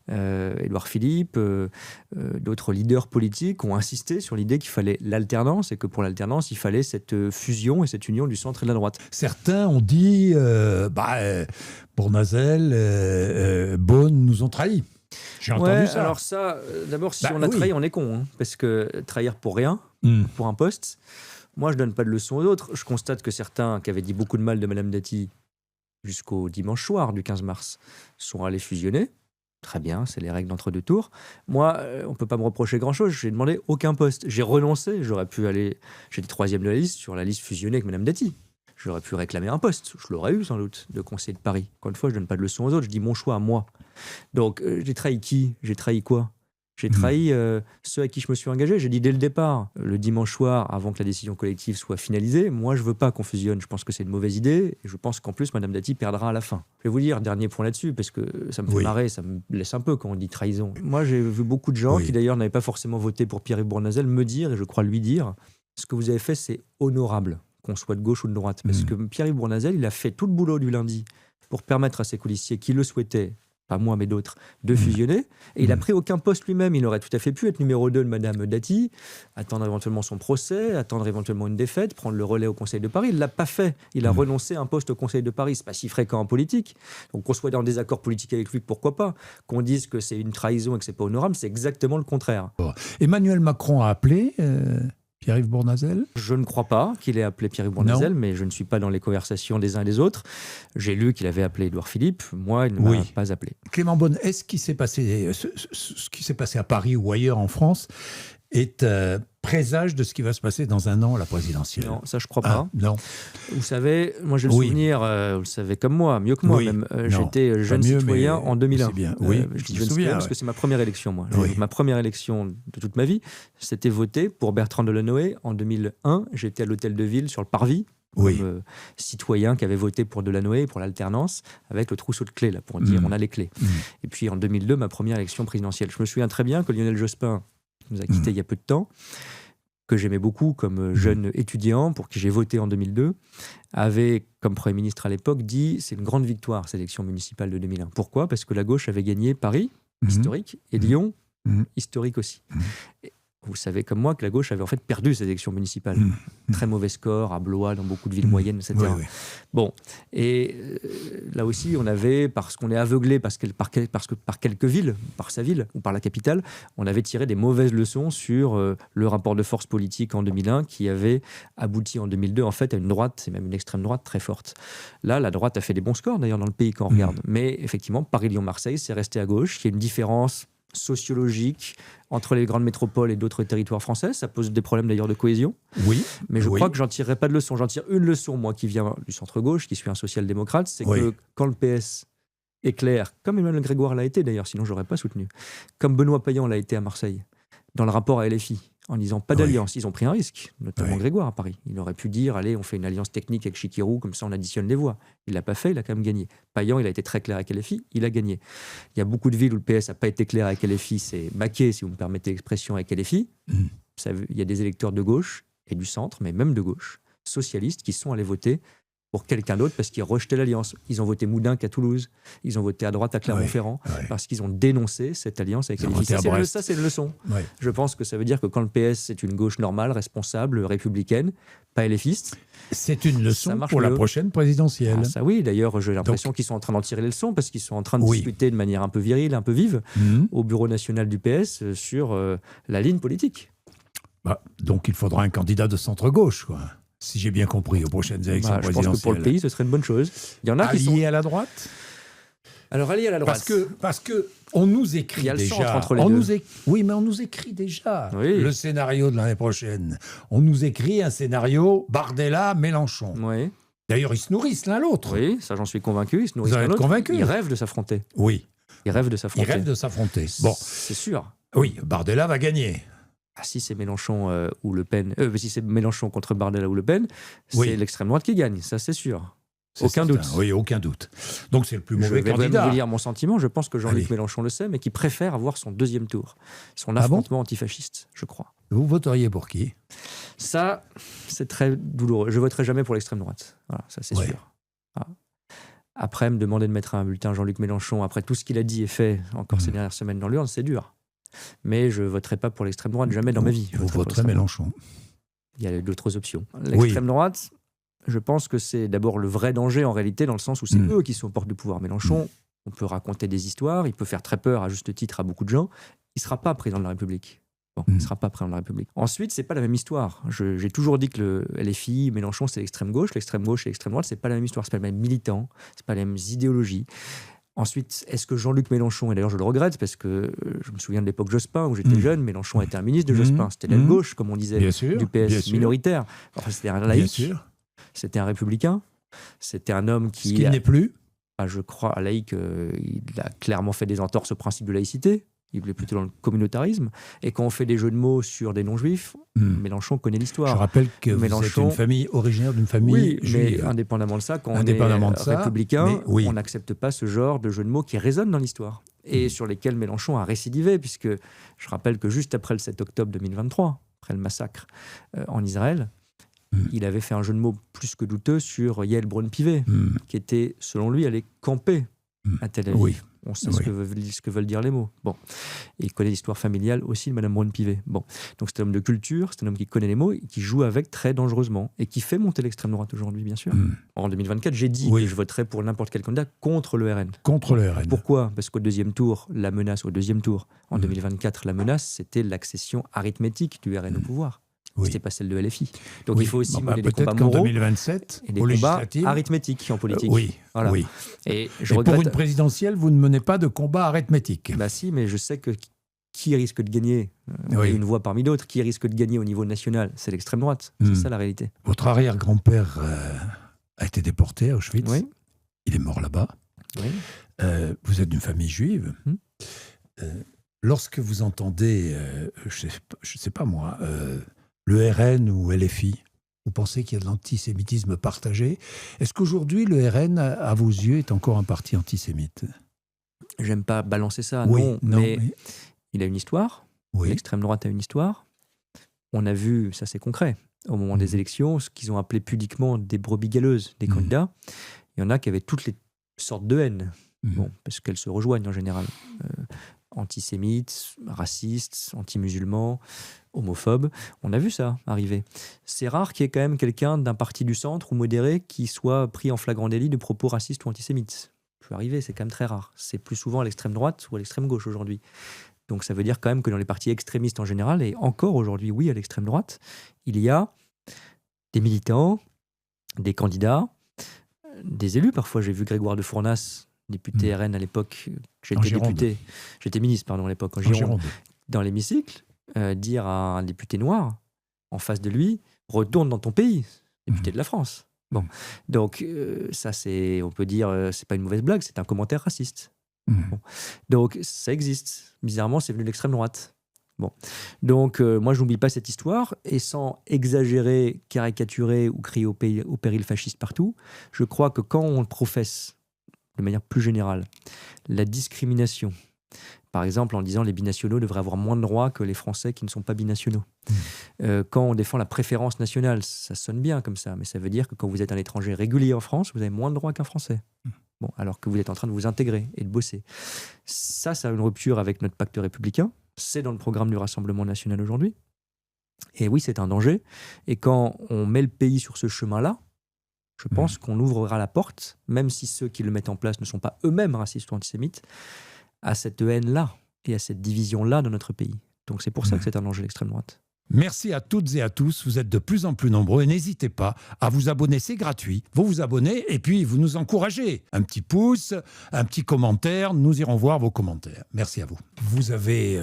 Édouard Philippe, d'autres leaders politiques ont insisté sur l'idée qu'il fallait l'alternance et que pour l'alternance, il fallait cette fusion et cette union du centre et de la droite. Certains ont dit Bournazel, Beaune nous ont trahis. J'ai entendu ça. Alors ça, d'abord, si on a trahi, on est con. Parce que trahir pour rien, pour un poste... Moi, je ne donne pas de leçons aux autres. Je constate que certains qui avaient dit beaucoup de mal de Mme Dati jusqu'au dimanche soir du 15 mars sont allés fusionner. Très bien, c'est les règles d'entre-deux tours. Moi, on ne peut pas me reprocher grand-chose. Je n'ai demandé aucun poste. J'ai renoncé. J'aurais pu aller... J'étais 3e de la liste, sur la liste fusionnée avec Mme Dati. J'aurais pu réclamer un poste. Je l'aurais eu, sans doute, de conseiller de Paris. Encore une fois, je ne donne pas de leçons aux autres. Je dis mon choix à moi. Donc, j'ai trahi qui ? J'ai trahi quoi ? J'ai trahi ceux à qui je me suis engagé. J'ai dit dès le départ, le dimanche soir, avant que la décision collective soit finalisée, moi, je ne veux pas qu'on fusionne. Je pense que c'est une mauvaise idée. Et je pense qu'en plus, Mme Dati perdra à la fin. Je vais vous dire, dernier point là-dessus, parce que ça me fait marrer, ça me blesse un peu quand on dit trahison. Moi, j'ai vu beaucoup de gens qui, d'ailleurs, n'avaient pas forcément voté pour Pierre-Yves Bournazel me dire, et je crois lui dire, ce que vous avez fait, c'est honorable, qu'on soit de gauche ou de droite. Parce que Pierre-Yves Bournazel, il a fait tout le boulot du lundi pour permettre à ses colistiers qui le souhaitaient pas moi mais d'autres, de fusionner. Et il n'a pris aucun poste lui-même. Il aurait tout à fait pu être numéro 2 de Madame Dati, attendre éventuellement son procès, attendre éventuellement une défaite, prendre le relais au Conseil de Paris. Il ne l'a pas fait. Il a renoncé à un poste au Conseil de Paris. Ce n'est pas si fréquent en politique. Donc qu'on soit en désaccord politique avec lui, pourquoi pas. Qu'on dise que c'est une trahison et que ce n'est pas honorable, c'est exactement le contraire. Emmanuel Macron a appelé Pierre-Yves Bournazel ? Je ne crois pas qu'il ait appelé Pierre-Yves Bournazel, mais je ne suis pas dans les conversations des uns et des autres. J'ai lu qu'il avait appelé Édouard Philippe. Moi, il ne m'a pas appelé. Clément Beaune, est-ce qu'il s'est passé, ce qui s'est passé à Paris ou ailleurs en France est présage de ce qui va se passer dans un an à la présidentielle ? Non, ça je crois pas. Non. Vous savez, moi j'ai le souvenir, vous le savez comme moi, mieux que moi même, j'étais jeune citoyen en 2001. Bien. Je dis jeune citoyen parce que c'est ma première élection, moi. Ma première élection de toute ma vie, c'était voter pour Bertrand Delanoë en 2001. J'étais à l'hôtel de ville sur le parvis. Comme citoyen qui avait voté pour Delanoë, pour l'alternance, avec le trousseau de clés, là, pour dire on a les clés. Et puis en 2002, ma première élection présidentielle. Je me souviens très bien que Lionel Jospin, qui nous a quittés il y a peu de temps, que j'aimais beaucoup comme jeune étudiant, pour qui j'ai voté en 2002, avait, comme Premier ministre à l'époque, dit c'est une grande victoire, cette élection municipale de 2001. Pourquoi ? Parce que la gauche avait gagné Paris, historique, et Lyon, historique aussi. Et vous savez comme moi que la gauche avait en fait perdu cette élection municipale. Très mauvais score à Blois, dans beaucoup de villes moyennes, etc. Bon, et là aussi, on avait, parce qu'on est aveuglé parce que par quelques villes, par sa ville ou par la capitale, on avait tiré des mauvaises leçons sur le rapport de force politique en 2001 qui avait abouti en 2002 en fait à une droite, c'est même une extrême droite très forte. Là, la droite a fait des bons scores d'ailleurs dans le pays quand on regarde. Mais effectivement, Paris-Lyon-Marseille, c'est resté à gauche. Il y a une différence sociologique entre les grandes métropoles et d'autres territoires français. Ça pose des problèmes d'ailleurs de cohésion. Mais je crois que j'en tirerai pas de leçon. J'en tire une leçon, moi qui viens du centre-gauche, qui suis un social-démocrate, c'est que quand le PS est clair, comme Emmanuel Grégoire l'a été d'ailleurs, sinon j'aurais pas soutenu, comme Benoît Payan l'a été à Marseille, dans le rapport à LFI, en disant pas d'alliance. Ils ont pris un risque, notamment Grégoire à Paris. Il aurait pu dire, allez, on fait une alliance technique avec Chikirou, comme ça on additionne les voix. Il l'a pas fait, il a quand même gagné. Payan, il a été très clair avec LFI, il a gagné. Il y a beaucoup de villes où le PS n'a pas été clair avec LFI, c'est maqué, si vous me permettez l'expression, avec LFI. Il y a des électeurs de gauche et du centre, mais même de gauche, socialistes, qui sont allés voter pour quelqu'un d'autre parce qu'ils rejetaient l'alliance. Ils ont voté Moudinque à Toulouse, ils ont voté à droite à Clermont-Ferrand, parce qu'ils ont dénoncé cette alliance avec LFI. Ça, c'est une leçon. Je pense que ça veut dire que quand le PS, c'est une gauche normale, responsable, républicaine, pas LFiste, c'est une leçon pour la prochaine présidentielle. Ça oui, d'ailleurs, j'ai l'impression qu'ils sont en train d'en tirer les leçons parce qu'ils sont en train de discuter de manière un peu virile, un peu vive, au bureau national du PS sur la ligne politique. Donc il faudra un candidat de centre-gauche, quoi. Si j'ai bien compris, aux prochaines élections présidentielles. Je pense que pour le pays, ce serait une bonne chose. Il y en a qui sont à la droite. Alors alliés à la droite. Parce que on nous écrit déjà. Il y a le centre entre les deux. Oui, mais on nous écrit déjà le scénario de l'année prochaine. On nous écrit un scénario Bardella-Mélenchon. D'ailleurs, ils se nourrissent l'un l'autre. Oui, ça j'en suis convaincu. Ils se nourrissent l'un l'autre. Convaincu. Ils rêvent de s'affronter. Ils rêvent de s'affronter. Bon, c'est sûr. Oui, Bardella va gagner. Si c'est Mélenchon ou Le Pen, si c'est Mélenchon contre Bardella ou Le Pen, c'est l'extrême droite qui gagne, ça c'est sûr. Aucun doute. Oui, aucun doute. Donc c'est le plus mauvais candidat. Je vais vous dire mon sentiment, je pense que Jean-Luc Mélenchon le sait, mais qui préfère avoir son deuxième tour, son affrontement antifasciste, je crois. Vous voteriez pour qui ? Ça, c'est très douloureux. Je voterai jamais pour l'extrême droite. Voilà, ça c'est sûr. Après, me demander de mettre un bulletin Jean-Luc Mélenchon, après tout ce qu'il a dit et fait encore ces dernières semaines dans l'urne, c'est dur. Mais je ne voterai pas pour l'extrême droite, jamais dans ma vie. Vous voterez Mélenchon. Il y a d'autres options. L'extrême droite, je pense que c'est d'abord le vrai danger en réalité, dans le sens où c'est eux qui sont aux portes du pouvoir. Mélenchon, on peut raconter des histoires, il peut faire très peur à juste titre à beaucoup de gens. Il ne sera pas président de la République. Il ne sera pas président de la République. Ensuite, ce n'est pas la même histoire. J'ai toujours dit que le LFI, Mélenchon, c'est l'extrême gauche et l'extrême droite, ce n'est pas la même histoire. Ce n'est pas le même militant, ce n'est pas les mêmes idéologies. Ensuite, est-ce que Jean-Luc Mélenchon, et d'ailleurs je le regrette parce que je me souviens de l'époque Jospin où j'étais jeune, Mélenchon était un ministre de Jospin, c'était l'aile gauche comme on disait, du PS minoritaire. Enfin, c'était un laïc, c'était un républicain, c'était un homme qui... Ce qu'il n'est plus. Je crois, laïc, il a clairement fait des entorses au principe de laïcité. Il voulait plutôt dans le communautarisme. Et quand on fait des jeux de mots sur des non-juifs, Mélenchon connaît l'histoire. Je rappelle que vous êtes une famille originaire d'une famille juive. Mais indépendamment de ça, quand on est républicain, on n'accepte pas ce genre de jeux de mots qui résonnent dans l'histoire et sur lesquels Mélenchon a récidivé, puisque je rappelle que juste après le 7 octobre 2023, après le massacre en Israël, il avait fait un jeu de mots plus que douteux sur Yael Braun-Pivet, qui était, selon lui, allé camper à Tel Aviv. On sait ce que veulent dire les mots. Bon. Et il connaît l'histoire familiale aussi de Mme Braun-Pivet. Bon. Donc c'est un homme de culture, c'est un homme qui connaît les mots et qui joue avec très dangereusement et qui fait monter l'extrême droite aujourd'hui, bien sûr. En 2024, j'ai dit que je voterais pour n'importe quel candidat contre le RN. Contre le RN. Pourquoi ? Parce qu'au deuxième tour, en 2024, la menace, c'était l'accession arithmétique du RN au pouvoir. C'était pas celle de LFI. Donc il faut aussi mener des combats moraux 2027, et des combats arithmétiques en politique. Voilà. Et pour une présidentielle, vous ne menez pas de combat arithmétique. Bah si, mais je sais que qui risque de gagner, une voix parmi d'autres, qui risque de gagner au niveau national, c'est l'extrême droite. C'est ça la réalité. Votre arrière-grand-père a été déporté à Auschwitz. Oui. Il est mort là-bas. Oui. Vous êtes d'une famille juive. Lorsque vous entendez, je sais pas moi, le RN ou LFI, vous pensez qu'il y a de l'antisémitisme partagé. Est-ce qu'aujourd'hui, le RN, à vos yeux, est encore un parti antisémite ? J'aime pas balancer ça, non, mais il a une histoire. L'extrême droite a une histoire. On a vu, ça c'est concret, au moment des élections, ce qu'ils ont appelé pudiquement des brebis galeuses, des candidats. Il y en a qui avaient toutes les sortes de haine, parce qu'elles se rejoignent en général. Antisémites, racistes, anti-musulmans, homophobes. On a vu ça arriver. C'est rare qu'il y ait quand même quelqu'un d'un parti du centre ou modéré qui soit pris en flagrant délit de propos racistes ou antisémites. Ça peut arriver, c'est quand même très rare. C'est plus souvent à l'extrême droite ou à l'extrême gauche aujourd'hui. Donc ça veut dire quand même que dans les partis extrémistes en général, et encore aujourd'hui, oui, à l'extrême droite, il y a des militants, des candidats, des élus. Parfois, j'ai vu Grégoire de Fournas, député RN à l'époque, j'étais ministre à l'époque en Gironde, dans l'hémicycle, dire à un député noir en face de lui, retourne dans ton pays, député de la France. Bon, donc ça c'est, on peut dire, c'est pas une mauvaise blague, c'est un commentaire raciste. Bon. Donc ça existe. Bizarrement, c'est venu de l'extrême droite. Bon, donc moi je n'oublie pas cette histoire et sans exagérer, caricaturer ou crier au péril fasciste partout, je crois que quand on professe de manière plus générale, la discrimination. Par exemple, en disant les binationaux devraient avoir moins de droits que les Français qui ne sont pas binationaux. Quand on défend la préférence nationale, ça sonne bien comme ça, mais ça veut dire que quand vous êtes un étranger régulier en France, vous avez moins de droits qu'un Français. Bon, alors que vous êtes en train de vous intégrer et de bosser. Ça a une rupture avec notre pacte républicain. C'est dans le programme du Rassemblement national aujourd'hui. Et oui, c'est un danger. Et quand on met le pays sur ce chemin-là, je pense qu'on ouvrira la porte, même si ceux qui le mettent en place ne sont pas eux-mêmes racistes ou antisémites, à cette haine-là et à cette division-là dans notre pays. Donc c'est pour ça que c'est un danger l'extrême droite. Merci à toutes et à tous, vous êtes de plus en plus nombreux et n'hésitez pas à vous abonner, c'est gratuit. Vous vous abonnez et puis vous nous encouragez. Un petit pouce, un petit commentaire, nous irons voir vos commentaires. Merci à vous. Vous avez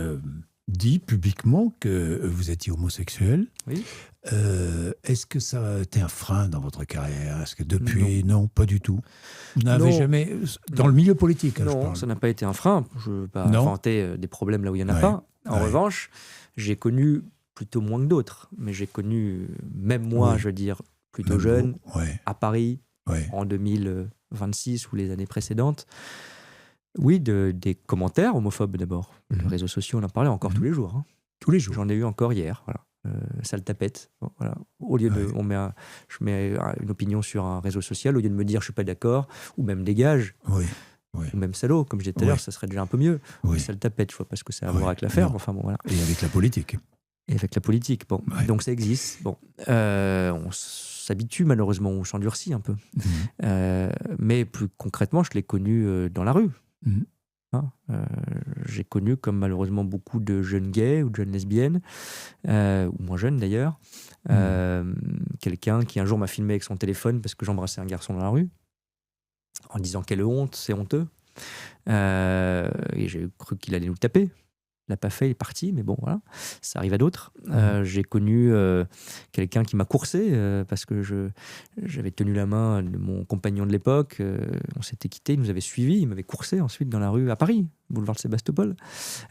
dit publiquement que vous étiez homosexuel. Oui. Est-ce que ça a été un frein dans votre carrière ? Est-ce que depuis, non, pas du tout. Vous n'avez jamais, dans le milieu politique, non, je parle. Ça n'a pas été un frein. Je ne veux pas inventer des problèmes là où il n'y en a pas. En revanche, j'ai connu plutôt moins que d'autres, mais j'ai connu, même moi, je veux dire, plutôt jeune, à Paris, en 2026 ou les années précédentes. Oui, des commentaires homophobes d'abord. Les réseaux sociaux, on en parlait encore tous les jours. Hein. Tous les jours. J'en ai eu encore hier. Voilà. Sale tapette. Bon, voilà. Au lieu de, je mets une opinion sur un réseau social, au lieu de me dire je suis pas d'accord, ou même dégage, ou même salaud, comme je disais tout à l'heure, ça serait déjà un peu mieux. Mais sale tapette, je vois pas ce que ça a à voir avec l'affaire. Enfin, bon, voilà. Et avec la politique. Et avec la politique. Bon. Donc ça existe. Bon. On s'habitue malheureusement, on s'endurcit un peu. Mais plus concrètement, je l'ai connu dans la rue. J'ai connu, comme malheureusement beaucoup de jeunes gays ou de jeunes lesbiennes, ou moins jeunes d'ailleurs, quelqu'un qui un jour m'a filmé avec son téléphone parce que j'embrassais un garçon dans la rue, en disant quelle honte, c'est honteux. Et j'ai cru qu'il allait nous taper. Il l'a pas fait, il est parti, mais bon, voilà, ça arrive à d'autres. J'ai connu quelqu'un qui m'a coursé parce que j'avais tenu la main de mon compagnon de l'époque. On s'était quittés, il nous avait suivis, il m'avait coursé ensuite dans la rue à Paris, boulevard de Sébastopol.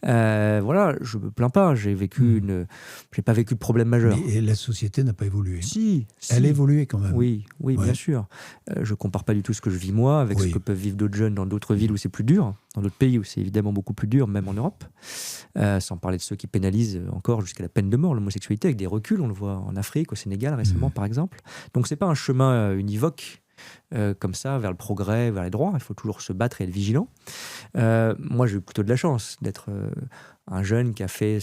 Voilà, je me plains pas, j'ai pas vécu de problème majeur. Et la société n'a pas évolué. Si. Elle a évolué quand même. Oui, bien sûr. Je compare pas du tout ce que je vis moi avec ce que peuvent vivre d'autres jeunes dans d'autres villes où c'est plus dur, dans d'autres pays où c'est évidemment beaucoup plus dur, même en Europe. Sans parler de ceux qui pénalisent encore jusqu'à la peine de mort l'homosexualité avec des reculs, on le voit en Afrique, au Sénégal récemment par exemple. Donc c'est pas un chemin univoque comme ça vers le progrès, vers les droits. Il faut toujours se battre et être vigilant. Moi, j'ai eu plutôt de la chance d'être un jeune qui a fait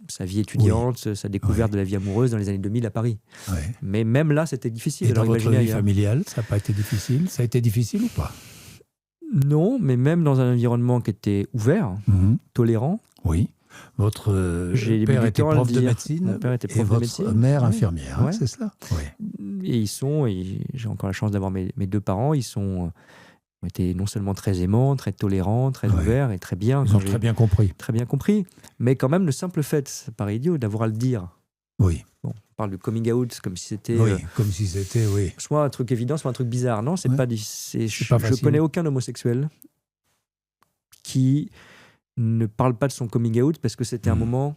sa vie étudiante, sa découverte de la vie amoureuse dans les années 2000 à Paris. Mais même là, c'était difficile. Et dans votre vie familiale, ça n'a pas été difficile? Ça a été difficile ou pas? Non, mais même dans un environnement qui était ouvert, tolérant. Oui. Votre père était prof de médecine. Mon père était prof de médecine. Votre mère infirmière, c'est cela? Et j'ai encore la chance d'avoir mes deux parents, ils ont été non seulement très aimants, très tolérants, très ouverts et très bien. Ils ont très bien compris. Très bien compris. Mais quand même, le simple fait, ça paraît idiot, d'avoir à le dire. Oui. Bon, on parle de coming out comme si c'était... Oui, comme si c'était, soit un truc évident, soit un truc bizarre. Non, c'est pas... Je connais aucun homosexuel qui ne parle pas de son coming out parce que c'était un moment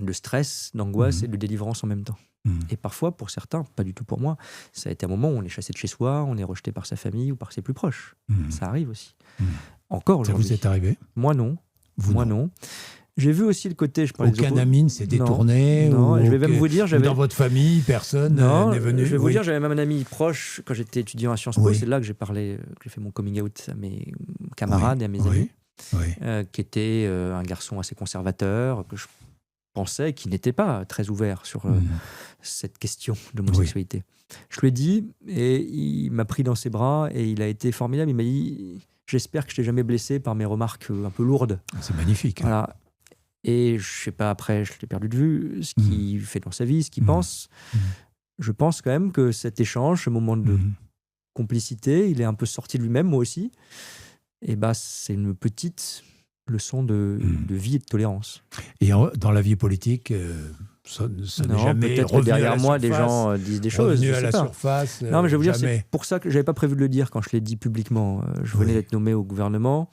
de stress, d'angoisse et de délivrance en même temps. Et parfois, pour certains, pas du tout pour moi, ça a été un moment où on est chassé de chez soi, on est rejeté par sa famille ou par ses plus proches. Ça arrive aussi. Encore aujourd'hui. Ça vous est arrivé? Moi, non. Moi, non. J'ai vu aussi le côté... Aucun ami ne s'est détourné? Non, je vais même vous dire... Dans votre famille, personne n'est venu? Je vais vous dire, j'avais même un ami proche, quand j'étais étudiant à Sciences Po, c'est là que j'ai fait mon coming out à mes camarades et à mes amis, qui était un garçon assez conservateur, que je pensais qu'il n'était pas très ouvert sur cette question de l'homosexualité. Je lui ai dit, et il m'a pris dans ses bras, et il a été formidable. Il m'a dit, j'espère que je t'ai jamais blessé par mes remarques un peu lourdes. C'est magnifique. Voilà. Et je sais pas, après, je l'ai perdu de vue, ce qu'il fait dans sa vie, ce qu'il pense. Je pense quand même que cet échange, ce moment de complicité, il est un peu sorti de lui-même, moi aussi. Et c'est une petite leçon de vie et de tolérance. Et dans la vie politique, ça n'est jamais peut-être revenu derrière à la moi, surface, des gens disent des choses. Revenu à la surface. Non, mais je vais vous dire, c'est pour ça que j'avais pas prévu de le dire quand je l'ai dit publiquement. Je venais d'être nommé au gouvernement.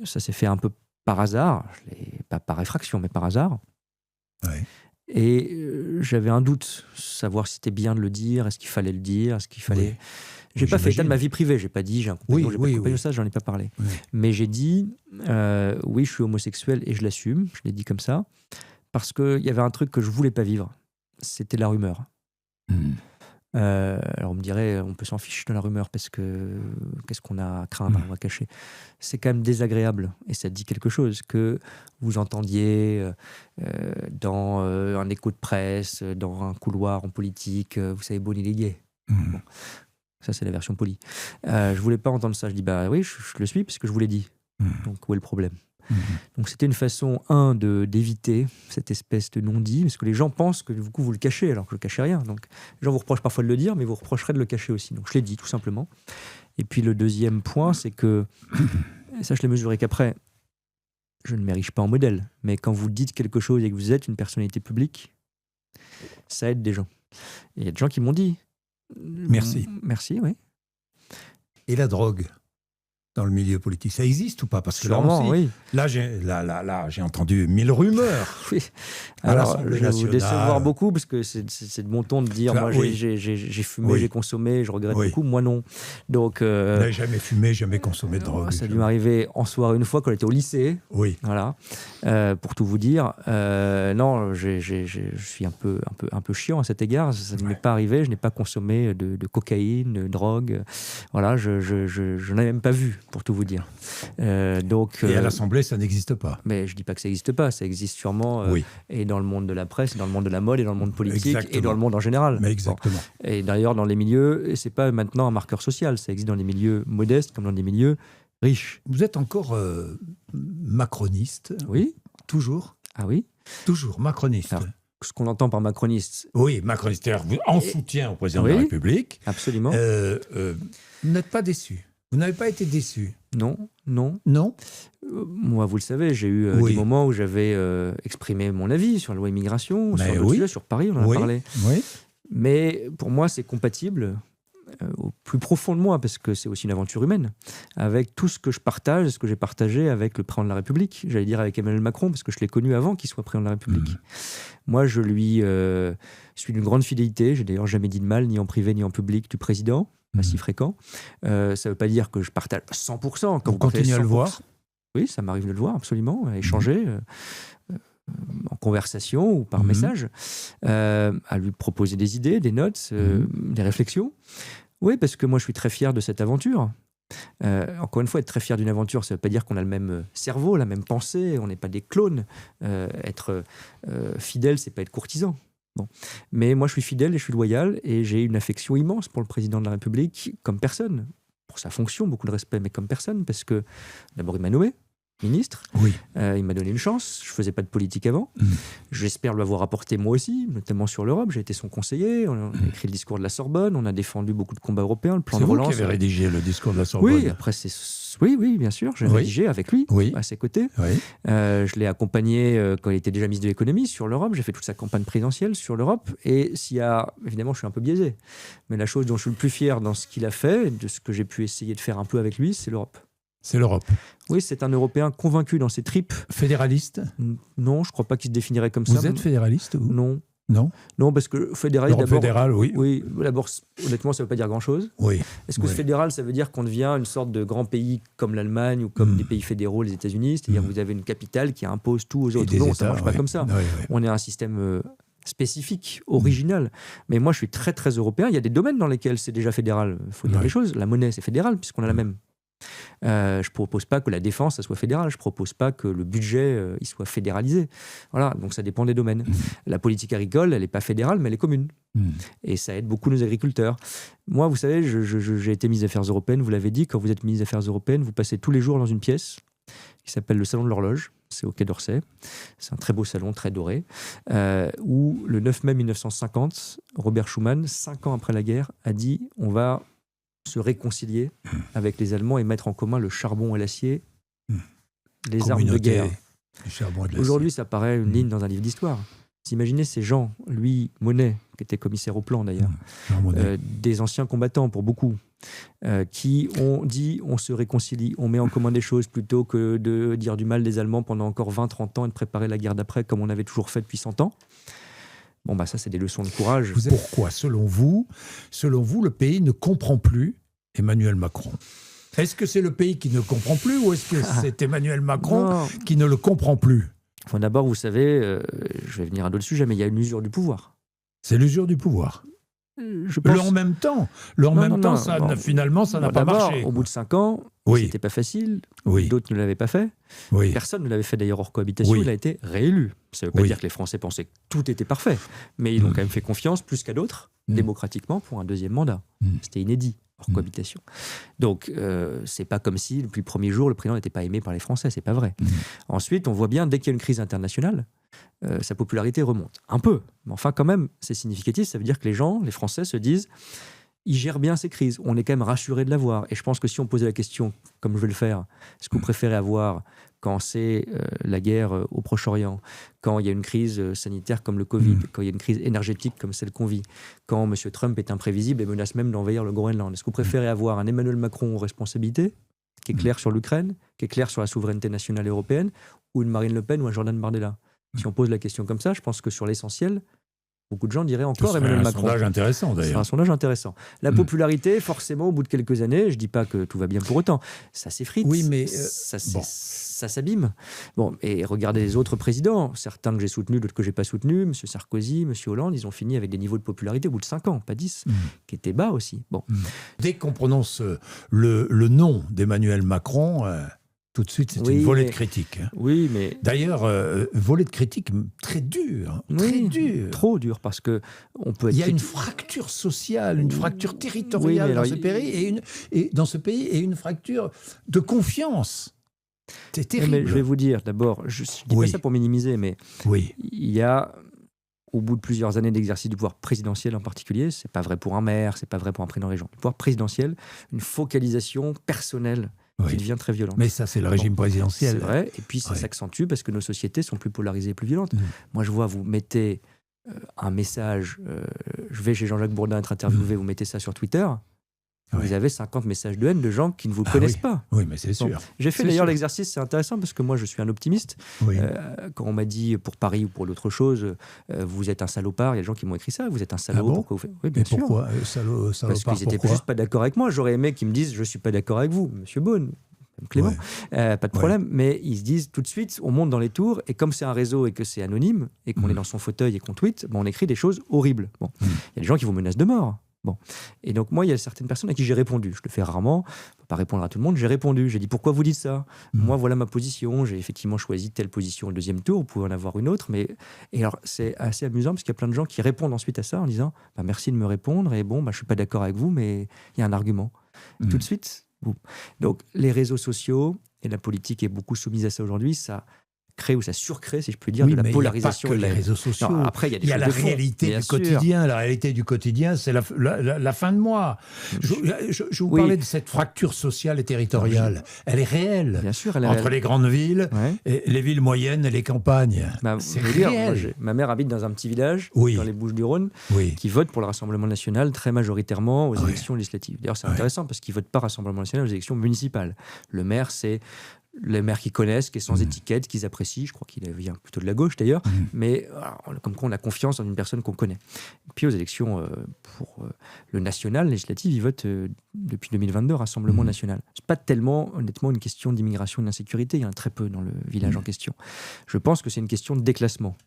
Ça s'est fait un peu par hasard, pas par effraction, mais par hasard. Et j'avais un doute, savoir si c'était bien de le dire, est-ce qu'il fallait le dire, est-ce qu'il fallait... J'ai pas fait état de ma vie privée, j'ai pas dit j'ai un compagnon, j'ai pas de compagnon, ça, j'en ai pas parlé. Mais j'ai dit, oui, je suis homosexuel et je l'assume, je l'ai dit comme ça, parce qu'il y avait un truc que je voulais pas vivre, c'était la rumeur. Alors on me dirait, on peut s'en ficher de la rumeur parce que qu'est-ce qu'on a à craindre, on va cacher. C'est quand même désagréable et ça dit quelque chose que vous entendiez dans un écho de presse, dans un couloir en politique, vous savez, Bonnie il est gay. Bon, ça c'est la version polie. Je voulais pas entendre ça. Je dis oui, je le suis parce que je vous l'ai dit. Donc où est le problème? Donc c'était une façon, d'éviter cette espèce de non-dit, parce que les gens pensent que du coup vous le cachez, alors que je ne cachais rien. Donc les gens vous reprochent parfois de le dire, mais vous reprocherez de le cacher aussi. Donc je l'ai dit tout simplement. Et puis le deuxième point, c'est que, et ça je l'ai mesuré qu'après, je ne m'érige pas en modèle, mais quand vous dites quelque chose et que vous êtes une personnalité publique, ça aide des gens. Et il y a des gens qui m'ont dit... Merci. Merci, oui. Et la drogue dans le milieu politique, ça existe ou pas? Parce que sûrement, là, j'ai entendu 1000 rumeurs. Oui. Alors, je vais vous décevoir beaucoup parce que c'est de mon ton de dire, moi, j'ai fumé, j'ai consommé, je regrette beaucoup. Moi, non. Donc, vous n'avez jamais fumé, jamais consommé de drogue. Ça a dû m'arriver en soirée une fois quand j'étais au lycée. Oui. Voilà. Pour tout vous dire, non, je suis un peu chiant à cet égard. Ça ne m'est pas arrivé. Je n'ai pas consommé de cocaïne, de drogue. Voilà, je n'en ai même pas vu, pour tout vous dire. Donc, et à l'Assemblée, ça n'existe pas. Mais je ne dis pas que ça n'existe pas. Ça existe sûrement et dans le monde de la presse, et dans le monde de la mode, et dans le monde politique, et dans le monde en général. Mais exactement. Bon. Et d'ailleurs, dans les milieux, et ce n'est pas maintenant un marqueur social, ça existe dans les milieux modestes comme dans les milieux riches. Vous êtes encore macroniste? Oui. Toujours? Ah oui? Toujours macroniste. Alors, ce qu'on entend par macroniste. Oui, macroniste, en soutien au président de la République. Absolument. Vous n'êtes pas déçu? Vous n'avez pas été déçu? Non. Non? Moi, vous le savez, j'ai eu des moments où j'avais exprimé mon avis sur la loi immigration, sur d'autres sujets, sur Paris, on en a parlé. Oui. Mais pour moi, c'est compatible au plus profond de moi, parce que c'est aussi une aventure humaine, avec tout ce que je partage, ce que j'ai partagé avec le président de la République, j'allais dire avec Emmanuel Macron, parce que je l'ai connu avant qu'il soit président de la République. Moi, je lui suis d'une grande fidélité, j'ai d'ailleurs jamais dit de mal, ni en privé, ni en public, du président, pas si fréquent. Ça ne veut pas dire que je partage 100%. Quand vous continuez à le voir? Oui, ça m'arrive de le voir, absolument, à échanger, en conversation ou par message, à lui proposer des idées, des notes, des réflexions. Oui, parce que moi, je suis très fier de cette aventure. Encore une fois, être très fier d'une aventure, ça ne veut pas dire qu'on a le même cerveau, la même pensée, on n'est pas des clones. Être fidèle, c'est pas être courtisan. Bon. Mais moi, je suis fidèle et je suis loyal, et j'ai une affection immense pour le président de la République, comme personne. Pour sa fonction, beaucoup de respect, mais comme personne, parce que d'abord, il m'a nommé ministre. Oui. Il m'a donné une chance. Je ne faisais pas de politique avant. J'espère lui avoir apporté moi aussi, notamment sur l'Europe. J'ai été son conseiller. On a écrit le discours de la Sorbonne. On a défendu beaucoup de combats européens. Le plan de relance. C'est vous qui avez rédigé le discours de la Sorbonne. Oui, après oui, bien sûr. J'ai rédigé avec lui, à ses côtés. Oui. Je l'ai accompagné quand il était déjà ministre de l'économie sur l'Europe. J'ai fait toute sa campagne présidentielle sur l'Europe. Et évidemment, je suis un peu biaisé. Mais la chose dont je suis le plus fier dans ce qu'il a fait, de ce que j'ai pu essayer de faire un peu avec lui, c'est l'Europe. C'est l'Europe. Oui, c'est un Européen convaincu dans ses tripes. Fédéraliste ? Non, je ne crois pas qu'il se définirait comme ça. Vous êtes fédéraliste, vous ? Non. Non, parce que fédéraliste, d'abord... fédéral, oui. Oui, d'abord, honnêtement, ça ne veut pas dire grand-chose. Oui. Est-ce que fédéral, ça veut dire qu'on devient une sorte de grand pays comme l'Allemagne ou comme des pays fédéraux, les États-Unis, c'est-à-dire que vous avez une capitale qui impose tout aux autres. Non, ça ne marche pas comme ça. Oui. On est un système spécifique, original. Mais moi, je suis très, très européen. Il y a des domaines dans lesquels c'est déjà fédéral. Il faut dire les choses. La monnaie, c'est fédéral, puisqu'on a la même. Je ne propose pas que la défense ça soit fédérale, je ne propose pas que le budget il soit fédéralisé. Voilà, donc ça dépend des domaines. La politique agricole, elle n'est pas fédérale, mais elle est commune. Et ça aide beaucoup nos agriculteurs. Moi, vous savez, j'ai été ministre des Affaires européennes, vous l'avez dit, quand vous êtes ministre des Affaires européennes, vous passez tous les jours dans une pièce qui s'appelle le Salon de l'Horloge, c'est au Quai d'Orsay. C'est un très beau salon, très doré, où le 9 mai 1950, Robert Schuman, 5 ans après la guerre, a dit « on va se réconcilier avec les Allemands et mettre en commun le charbon et l'acier, les armes de guerre. » Aujourd'hui, ça paraît une ligne dans un livre d'histoire. Vous imaginez ces gens, lui, Monnet, qui était commissaire au plan d'ailleurs, des anciens combattants pour beaucoup, qui ont dit on se réconcilie, on met en commun des choses plutôt que de dire du mal des Allemands pendant encore 20-30 ans et de préparer la guerre d'après comme on avait toujours fait depuis 100 ans. Bon, ça, c'est des leçons de courage. Pourquoi, selon vous, le pays ne comprend plus Emmanuel Macron ? Est-ce que c'est le pays qui ne comprend plus ou est-ce que c'est Emmanuel Macron qui ne le comprend plus ? Enfin, d'abord, vous savez, je vais venir à d'autres sujets, mais il y a une usure du pouvoir. C'est l'usure du pouvoir. Je pense... Le en même temps, finalement, ça n'a pas marché. Au bout de 5 ans, c'était pas facile. D'autres ne l'avaient pas fait. Personne ne l'avait fait d'ailleurs hors cohabitation. Il a été réélu. Ça ne veut pas dire que les Français pensaient que tout était parfait. Mais ils ont quand même fait confiance, plus qu'à d'autres, démocratiquement, pour un deuxième mandat. C'était inédit, hors cohabitation. Donc, c'est pas comme si, depuis le premier jour, le président n'était pas aimé par les Français. C'est pas vrai. Ensuite, on voit bien, dès qu'il y a une crise internationale, sa popularité remonte. Un peu. Mais enfin, quand même, c'est significatif. Ça veut dire que les Français se disent il gère bien ces crises. On est quand même rassuré de l'avoir. Et je pense que si on posait la question, comme je vais le faire, est-ce que vous préférez avoir quand c'est la guerre au Proche-Orient, quand il y a une crise sanitaire comme le Covid, quand il y a une crise énergétique comme celle qu'on vit, quand M. Trump est imprévisible et menace même d'envahir le Groenland, est-ce que vous préférez avoir un Emmanuel Macron aux responsabilités, qui est clair sur l'Ukraine, qui est clair sur la souveraineté nationale européenne, ou une Marine Le Pen ou un Jordan Bardella ? Si on pose la question comme ça, je pense que sur l'essentiel, beaucoup de gens diraient encore Emmanuel Macron. C'est un sondage intéressant d'ailleurs. C'est un sondage intéressant. La popularité, forcément, au bout de quelques années, je ne dis pas que tout va bien pour autant, ça s'effrite, mais ça s'abîme. Bon, et regardez les autres présidents, certains que j'ai soutenus, d'autres que je n'ai pas soutenus, M. Sarkozy, M. Hollande, ils ont fini avec des niveaux de popularité au bout de 5 ans, pas 10, qui étaient bas aussi. Bon. Dès qu'on prononce le nom d'Emmanuel Macron... tout de suite, c'est une volée de critiques. Oui, mais... D'ailleurs, volée de critiques très dure. Très dure. Trop dure, parce que on peut être... Il y a une fracture sociale, une fracture territoriale dans ce pays, et une fracture de confiance. C'est terrible. Mais je vais vous dire, d'abord, je ne dis pas ça pour minimiser, mais il y a, au bout de plusieurs années d'exercice du pouvoir présidentiel en particulier, c'est pas vrai pour un maire, c'est pas vrai pour un président de région, le pouvoir présidentiel, une focalisation personnelle qui devient très violente. Mais ça, c'est le régime présidentiel. C'est vrai, et puis ça s'accentue parce que nos sociétés sont plus polarisées et plus violentes. Moi, je vois, vous mettez un message, je vais chez Jean-Jacques Bourdin être interviewé, vous mettez ça sur Twitter, vous avez 50 messages de haine de gens qui ne vous connaissent pas. Oui, mais c'est sûr. J'ai fait d'ailleurs l'exercice, c'est intéressant parce que moi, je suis un optimiste. Quand on m'a dit pour Paris ou pour d'autres choses, vous êtes un salopard, il y a des gens qui m'ont écrit ça, vous êtes un salaud, pourquoi vous faites... Oui, bien sûr. Pourquoi salopard? Parce qu'ils n'étaient juste pas d'accord avec moi. J'aurais aimé qu'ils me disent je ne suis pas d'accord avec vous, monsieur Beaune. Clément, pas de problème, mais ils se disent tout de suite, on monte dans les tours, et comme c'est un réseau et que c'est anonyme, et qu'on est dans son fauteuil et qu'on tweet, on écrit des choses horribles. Bon. Il y a des gens qui vous menacent de mort. Bon. Et donc moi, il y a certaines personnes à qui j'ai répondu. Je le fais rarement, je ne peux pas répondre à tout le monde. J'ai répondu, j'ai dit pourquoi vous dites ça ? Moi, voilà ma position. J'ai effectivement choisi telle position au deuxième tour. Vous pouvez en avoir une autre. Et alors, c'est assez amusant parce qu'il y a plein de gens qui répondent ensuite à ça en disant merci de me répondre. Et bon, je ne suis pas d'accord avec vous, mais il y a un argument. Tout de suite. Donc, les réseaux sociaux et la politique est beaucoup soumise à ça aujourd'hui. Ça crée ou ça surcrée, si je puis dire, de la polarisation. Il n'y a pas que les réseaux sociaux. Non, après, il y a la réalité du quotidien. La réalité du quotidien, c'est la fin de mois. Je vous parlais de cette fracture sociale et territoriale. Elle est réelle. Bien sûr, entre les grandes villes, et les villes moyennes et les campagnes. C'est réel. Ma mère habite dans un petit village, dans les Bouches-du-Rhône, qui vote pour le Rassemblement national très majoritairement aux élections législatives. D'ailleurs, c'est intéressant parce qu'il ne vote pas Rassemblement national aux élections municipales. Le maire, c'est les maires qu'ils connaissent, qui est sans étiquette, qu'ils apprécient. Je crois qu'il vient plutôt de la gauche d'ailleurs, mais comme quoi on a confiance en une personne qu'on connaît. Puis aux élections pour le national, législatif, ils votent depuis 2022 Rassemblement national. C'est pas tellement, honnêtement, une question d'immigration et d'insécurité. Il y en a très peu dans le village en question. Je pense que c'est une question de déclassement.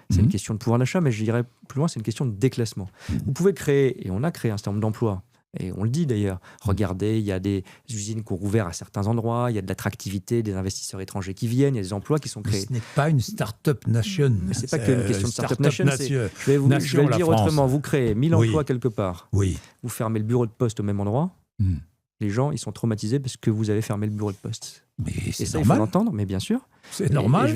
C'est une question de pouvoir d'achat, mais je dirais plus loin, c'est une question de déclassement. Vous pouvez créer, et on a créé un certain nombre d'emplois, et on le dit d'ailleurs, regardez, il y a des usines qui ont rouvert à certains endroits, il y a de l'attractivité, des investisseurs étrangers qui viennent, il y a des emplois qui sont créés. Mais ce n'est pas une start-up nation. Mais ce n'est pas qu'une question de start-up nation. Je vais le dire autrement, vous créez 1000 emplois quelque part, vous fermez le bureau de poste au même endroit, les gens ils sont traumatisés parce que vous avez fermé le bureau de poste. Mais c'est ça, normal. Il faut l'entendre, mais bien sûr. C'est normal.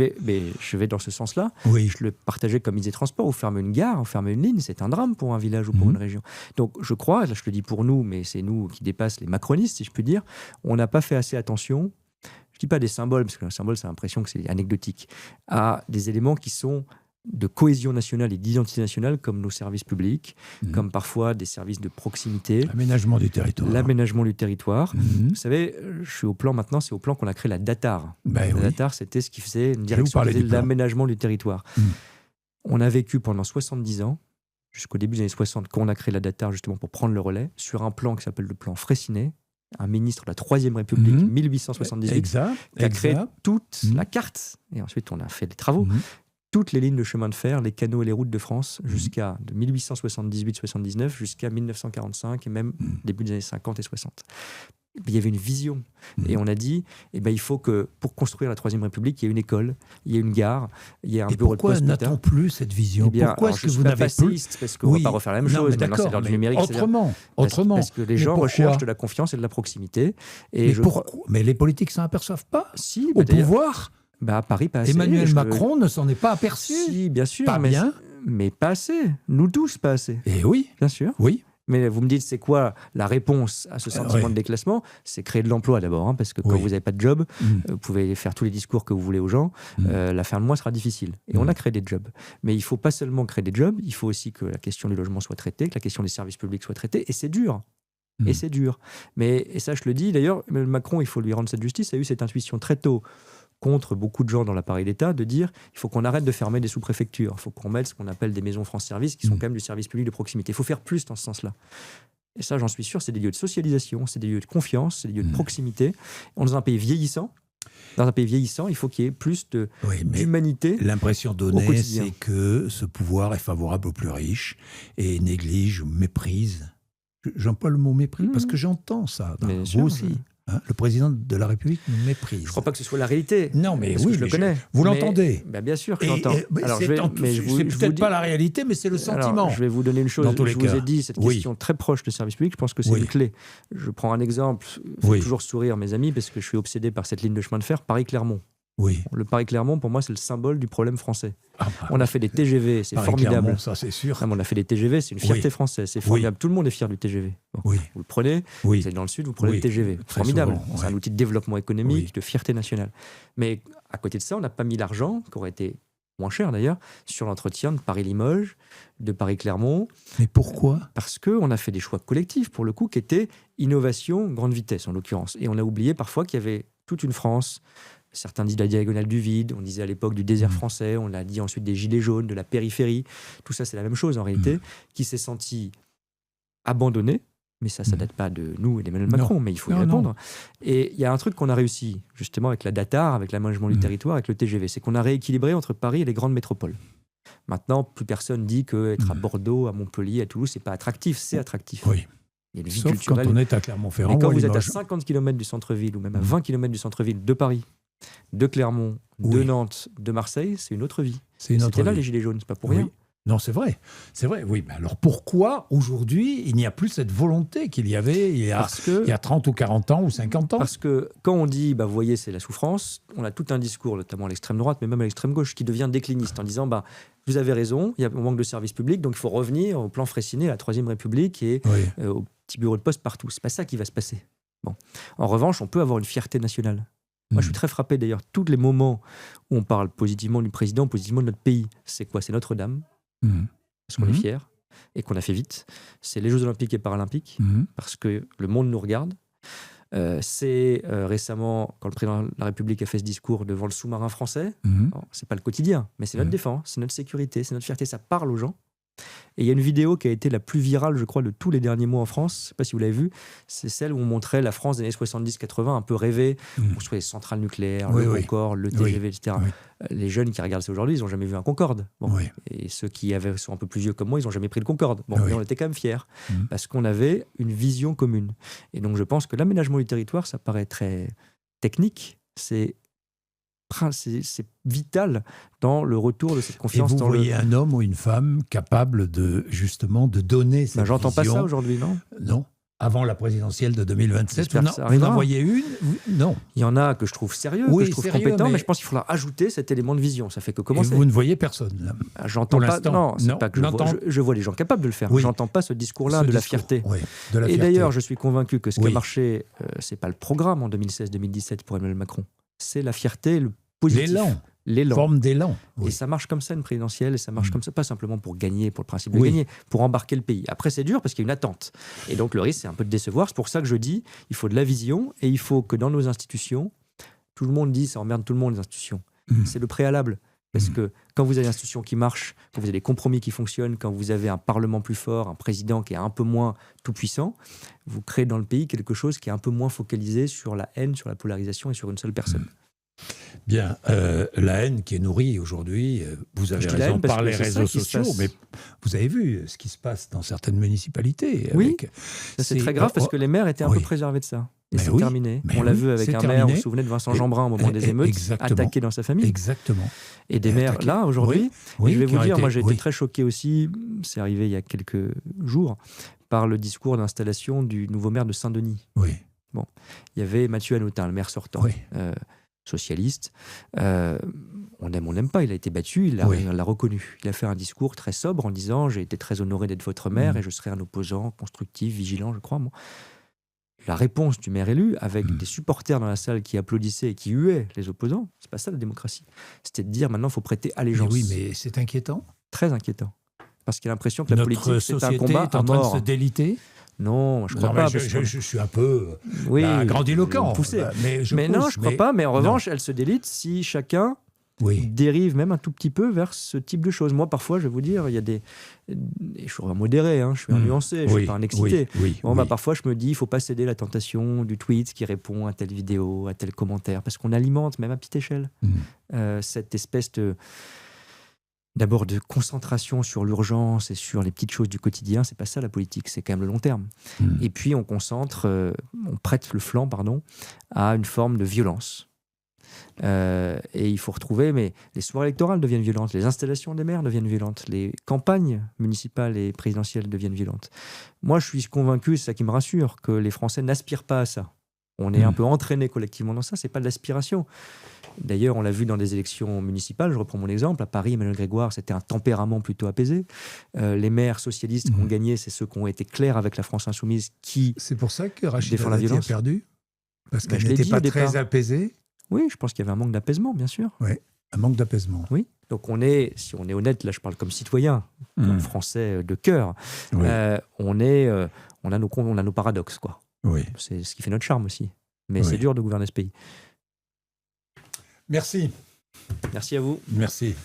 Je vais dans ce sens-là. Je le partageais comme Idées Transport. Vous fermez une gare, vous fermez une ligne, c'est un drame pour un village ou pour une région. Donc je crois, là je le dis pour nous, mais c'est nous qui dépassent les macronistes, si je puis dire, on n'a pas fait assez attention, je ne dis pas des symboles, parce que le symbole, c'est l'impression que c'est anecdotique, à des éléments qui sont de cohésion nationale et d'identité nationale, comme nos services publics, comme parfois des services de proximité. L'aménagement du territoire. L'aménagement du territoire. Vous savez, je suis au plan maintenant, c'est au plan qu'on a créé la DATAR. La DATAR, c'était ce qui faisait une direction de l'aménagement du territoire. On a vécu pendant 70 ans, jusqu'au début des années 60, quand on a créé la DATAR justement pour prendre le relais, sur un plan qui s'appelle le plan Fraissinet, un ministre de la Troisième République, 1878, qui a créé toute la carte. Et ensuite, on a fait des travaux. Toutes les lignes de chemin de fer, les canaux et les routes de France, jusqu'à 1878-79, jusqu'à 1945 et même début des années 50 et 60. Il y avait une vision. Et on a dit, il faut que pour construire la Troisième République, il y ait une école, il y ait une gare, il y ait un bureau de poste. Pourquoi n'a-t-on plus cette vision ? Pourquoi est-ce que vous n'avez plus ? Parce qu'on ne va pas refaire la même chose. Maintenant, c'est l'heure du numérique. Autrement. Parce que les gens recherchent de la confiance et de la proximité. Mais les politiques s'en aperçoivent pas ? Si, au pouvoir ? À Paris, pas assez. Emmanuel Macron ne s'en est pas aperçu. Si, bien sûr. Mais pas assez. Nous tous, pas assez. Et oui. Bien sûr. Oui. Mais vous me dites, c'est quoi la réponse à ce sentiment de déclassement ? C'est créer de l'emploi d'abord, parce que quand vous n'avez pas de job, vous pouvez faire tous les discours que vous voulez aux gens, la fin de mois sera difficile. Et on a créé des jobs. Mais il ne faut pas seulement créer des jobs, il faut aussi que la question du logement soit traitée, que la question des services publics soit traitée, et c'est dur. Et c'est dur. Et ça, je le dis, d'ailleurs, Macron, il faut lui rendre cette justice, a eu cette intuition très tôt, contre beaucoup de gens dans l'appareil d'État, de dire il faut qu'on arrête de fermer des sous-préfectures, il faut qu'on mette ce qu'on appelle des maisons France Service, qui sont quand même du service public de proximité. Il faut faire plus dans ce sens-là. Et ça, j'en suis sûr, c'est des lieux de socialisation, c'est des lieux de confiance, c'est des lieux de proximité. On est dans un pays vieillissant. Dans un pays vieillissant, il faut qu'il y ait plus d'humanité. L'impression donnée, c'est que ce pouvoir est favorable aux plus riches et néglige ou méprise. J'emploie le mot mépris parce que j'entends ça. Vous aussi. Le président de la République nous méprise. Je ne crois pas que ce soit la réalité. Non, mais oui, je le connais. Vous l'entendez. Bien sûr que je l'entends. C'est peut-être pas la réalité, mais c'est le sentiment. Alors, je vais vous donner une chose. Je vous ai dit, cette question très proche de service public, je pense que c'est une clé. Je prends un exemple. Je fais toujours sourire mes amis, parce que je suis obsédé par cette ligne de chemin de fer, Paris-Clermont. Le Paris-Clermont, pour moi, c'est le symbole du problème français. On a fait des TGV, c'est formidable. Ça, c'est sûr. On a fait des TGV, c'est une fierté française, c'est formidable. Tout le monde est fier du TGV. Vous le prenez, vous allez dans le sud, vous prenez le TGV. Formidable. C'est un outil de développement économique, de fierté nationale. Mais à côté de ça, on n'a pas mis l'argent, qui aurait été moins cher d'ailleurs, sur l'entretien de Paris-Limoges, de Paris-Clermont. Mais pourquoi ? Parce qu'on a fait des choix collectifs, pour le coup, qui étaient innovation, grande vitesse en l'occurrence. Et on a oublié parfois qu'il y avait toute une France. Certains disent la diagonale du vide, on disait à l'époque du désert français, on l'a dit ensuite des gilets jaunes, de la périphérie. Tout ça, c'est la même chose en réalité, qui s'est senti abandonné, Mais ça date pas de nous et d'Emmanuel Macron, mais il faut y répondre. Non. Et il y a un truc qu'on a réussi, justement, avec la DATAR, avec l'aménagement du territoire, avec le TGV, c'est qu'on a rééquilibré entre Paris et les grandes métropoles. Maintenant, plus personne dit qu'être à Bordeaux, à Montpellier, à Toulouse, c'est pas attractif. C'est attractif. Oui. Il y a une vie sauf culturelle. Quand on est à Clermont-Ferrand. Mais quand vous êtes à 50 km du centre-ville, ou même à 20 km du centre-ville de Paris, de Clermont, de Nantes, de Marseille, c'est une autre vie. C'était là les Gilets jaunes, c'est pas pour rien. Non, c'est vrai. Oui, mais alors pourquoi aujourd'hui il n'y a plus cette volonté qu'il y avait il y a 30 ou 40 ans ou 50 ans? Parce que quand on dit, vous voyez, c'est la souffrance, on a tout un discours, notamment à l'extrême droite, mais même à l'extrême gauche, qui devient décliniste en disant, vous avez raison, il y a un manque de services publics, donc il faut revenir au plan Freycinet, à la Troisième République et aux petits bureaux de poste partout. C'est pas ça qui va se passer. Bon. En revanche, on peut avoir une fierté nationale. Moi, je suis très frappé d'ailleurs, tous les moments où on parle positivement du président, positivement de notre pays. C'est quoi? C'est Notre-Dame. Parce qu'on est fiers et qu'on a fait vite. C'est les Jeux Olympiques et Paralympiques, parce que le monde nous regarde. C'est récemment, quand le président de la République a fait ce discours devant le sous-marin français, c'est pas le quotidien, mais c'est notre défense, c'est notre sécurité, c'est notre fierté, ça parle aux gens. Et il y a une vidéo qui a été la plus virale, je crois, de tous les derniers mois en France. Je ne sais pas si vous l'avez vue. C'est celle où on montrait la France des années 70-80 un peu rêvée. On construisait les centrales nucléaires, le Concorde, le TGV, etc. Les jeunes qui regardent ça aujourd'hui, ils n'ont jamais vu un Concorde. Et ceux qui sont un peu plus vieux comme moi, ils n'ont jamais pris le Concorde. Mais on était quand même fiers parce qu'on avait une vision commune. Et donc je pense que l'aménagement du territoire, ça paraît très technique. C'est vital dans le retour de cette confiance. Et vous voyez un homme ou une femme capable justement de donner cette j'entends vision. Pas ça aujourd'hui, non? Non. Avant la présidentielle de 2027, vous en voyez une? Non. Il y en a que je trouve sérieux, que je trouve compétent, mais je pense qu'il faudra ajouter cet élément de vision. Ça fait que commencer. Et vous ne voyez personne là. J'entends pas. Non, c'est pas que je vois les gens capables de le faire. J'entends pas ce discours-là de la fierté. Et d'ailleurs, je suis convaincu que ce qui a marché, c'est pas le programme en 2016-2017 pour Emmanuel Macron. C'est la fierté, le positif. L'élan. Forme d'élan. Et ça marche comme ça, une présidentielle, et ça marche comme ça, pas simplement pour gagner, pour le principe de gagner, pour embarquer le pays. Après, c'est dur parce qu'il y a une attente. Et donc, le risque, c'est un peu de décevoir. C'est pour ça que je dis, il faut de la vision, et il faut que dans nos institutions, tout le monde dit, ça emmerde tout le monde, les institutions. C'est le préalable. Parce que quand vous avez une institution qui marche, quand vous avez des compromis qui fonctionnent, quand vous avez un parlement plus fort, un président qui est un peu moins tout-puissant, vous créez dans le pays quelque chose qui est un peu moins focalisé sur la haine, sur la polarisation et sur une seule personne. Bien, la haine qui est nourrie aujourd'hui, vous avez raison, par les réseaux sociaux, mais vous avez vu ce qui se passe dans certaines municipalités. Oui, c'est très grave parce que les maires étaient un peu préservés de ça. Et c'est terminé. On l'a vu avec un maire, vous vous souvenez de Vincent Jeanbrun au moment des émeutes, attaqué dans sa famille. Exactement. Et des maires, là, aujourd'hui, je vais vous dire, moi j'ai été très choqué aussi, c'est arrivé il y a quelques jours, par le discours d'installation du nouveau maire de Saint-Denis. Bon, il y avait Mathieu Hanotin, le maire sortant. Socialiste, on aime, on n'aime pas, il a été battu, il l'a reconnu. Il a fait un discours très sobre en disant « J'ai été très honoré d'être votre maire et je serai un opposant constructif, vigilant, je crois. » La réponse du maire élu, avec des supporters dans la salle qui applaudissaient et qui huaient les opposants, c'est pas ça la démocratie. C'était de dire maintenant il faut prêter allégeance. Mais oui, mais c'est inquiétant. Très inquiétant. Parce qu'il y a l'impression que la politique, c'est un combat à mort. Notre société est en train de se déliter. Non, je crois pas. Je suis un peu grandiloquent. Mais non, je crois pas. Mais en revanche, elle se délite si chacun dérive même un tout petit peu vers ce type de choses. Moi, parfois, je vais vous dire, il y a des... Je suis modéré, je suis un nuancé, je ne suis pas un excité. Parfois, je me dis, il ne faut pas céder à la tentation du tweet qui répond à telle vidéo, à tel commentaire, parce qu'on alimente, même à petite échelle, cette espèce d'abord de concentration sur l'urgence et sur les petites choses du quotidien. C'est pas ça la politique, c'est quand même le long terme. Et puis on prête le flanc, à une forme de violence. Et il faut retrouver, mais les soirées électorales deviennent violentes, les installations des maires deviennent violentes, les campagnes municipales et présidentielles deviennent violentes. Moi, je suis convaincu, c'est ça qui me rassure, que les Français n'aspirent pas à ça. On est un peu entraînés collectivement dans ça, c'est pas de l'aspiration. D'ailleurs, on l'a vu dans des élections municipales, je reprends mon exemple, à Paris, Emmanuel Grégoire, c'était un tempérament plutôt apaisé. Les maires socialistes qui ont gagné, c'est ceux qui ont été clairs avec la France insoumise qui C'est pour ça que Rachida Dati a perdu? Parce qu'elle n'était pas très apaisée? Oui, je pense qu'il y avait un manque d'apaisement, bien sûr. Oui, un manque d'apaisement. Oui, donc si on est honnête, là je parle comme citoyen, comme Français de cœur, on a nos paradoxes, quoi. C'est ce qui fait notre charme aussi. Mais c'est dur de gouverner ce pays. Merci. Merci à vous. Merci.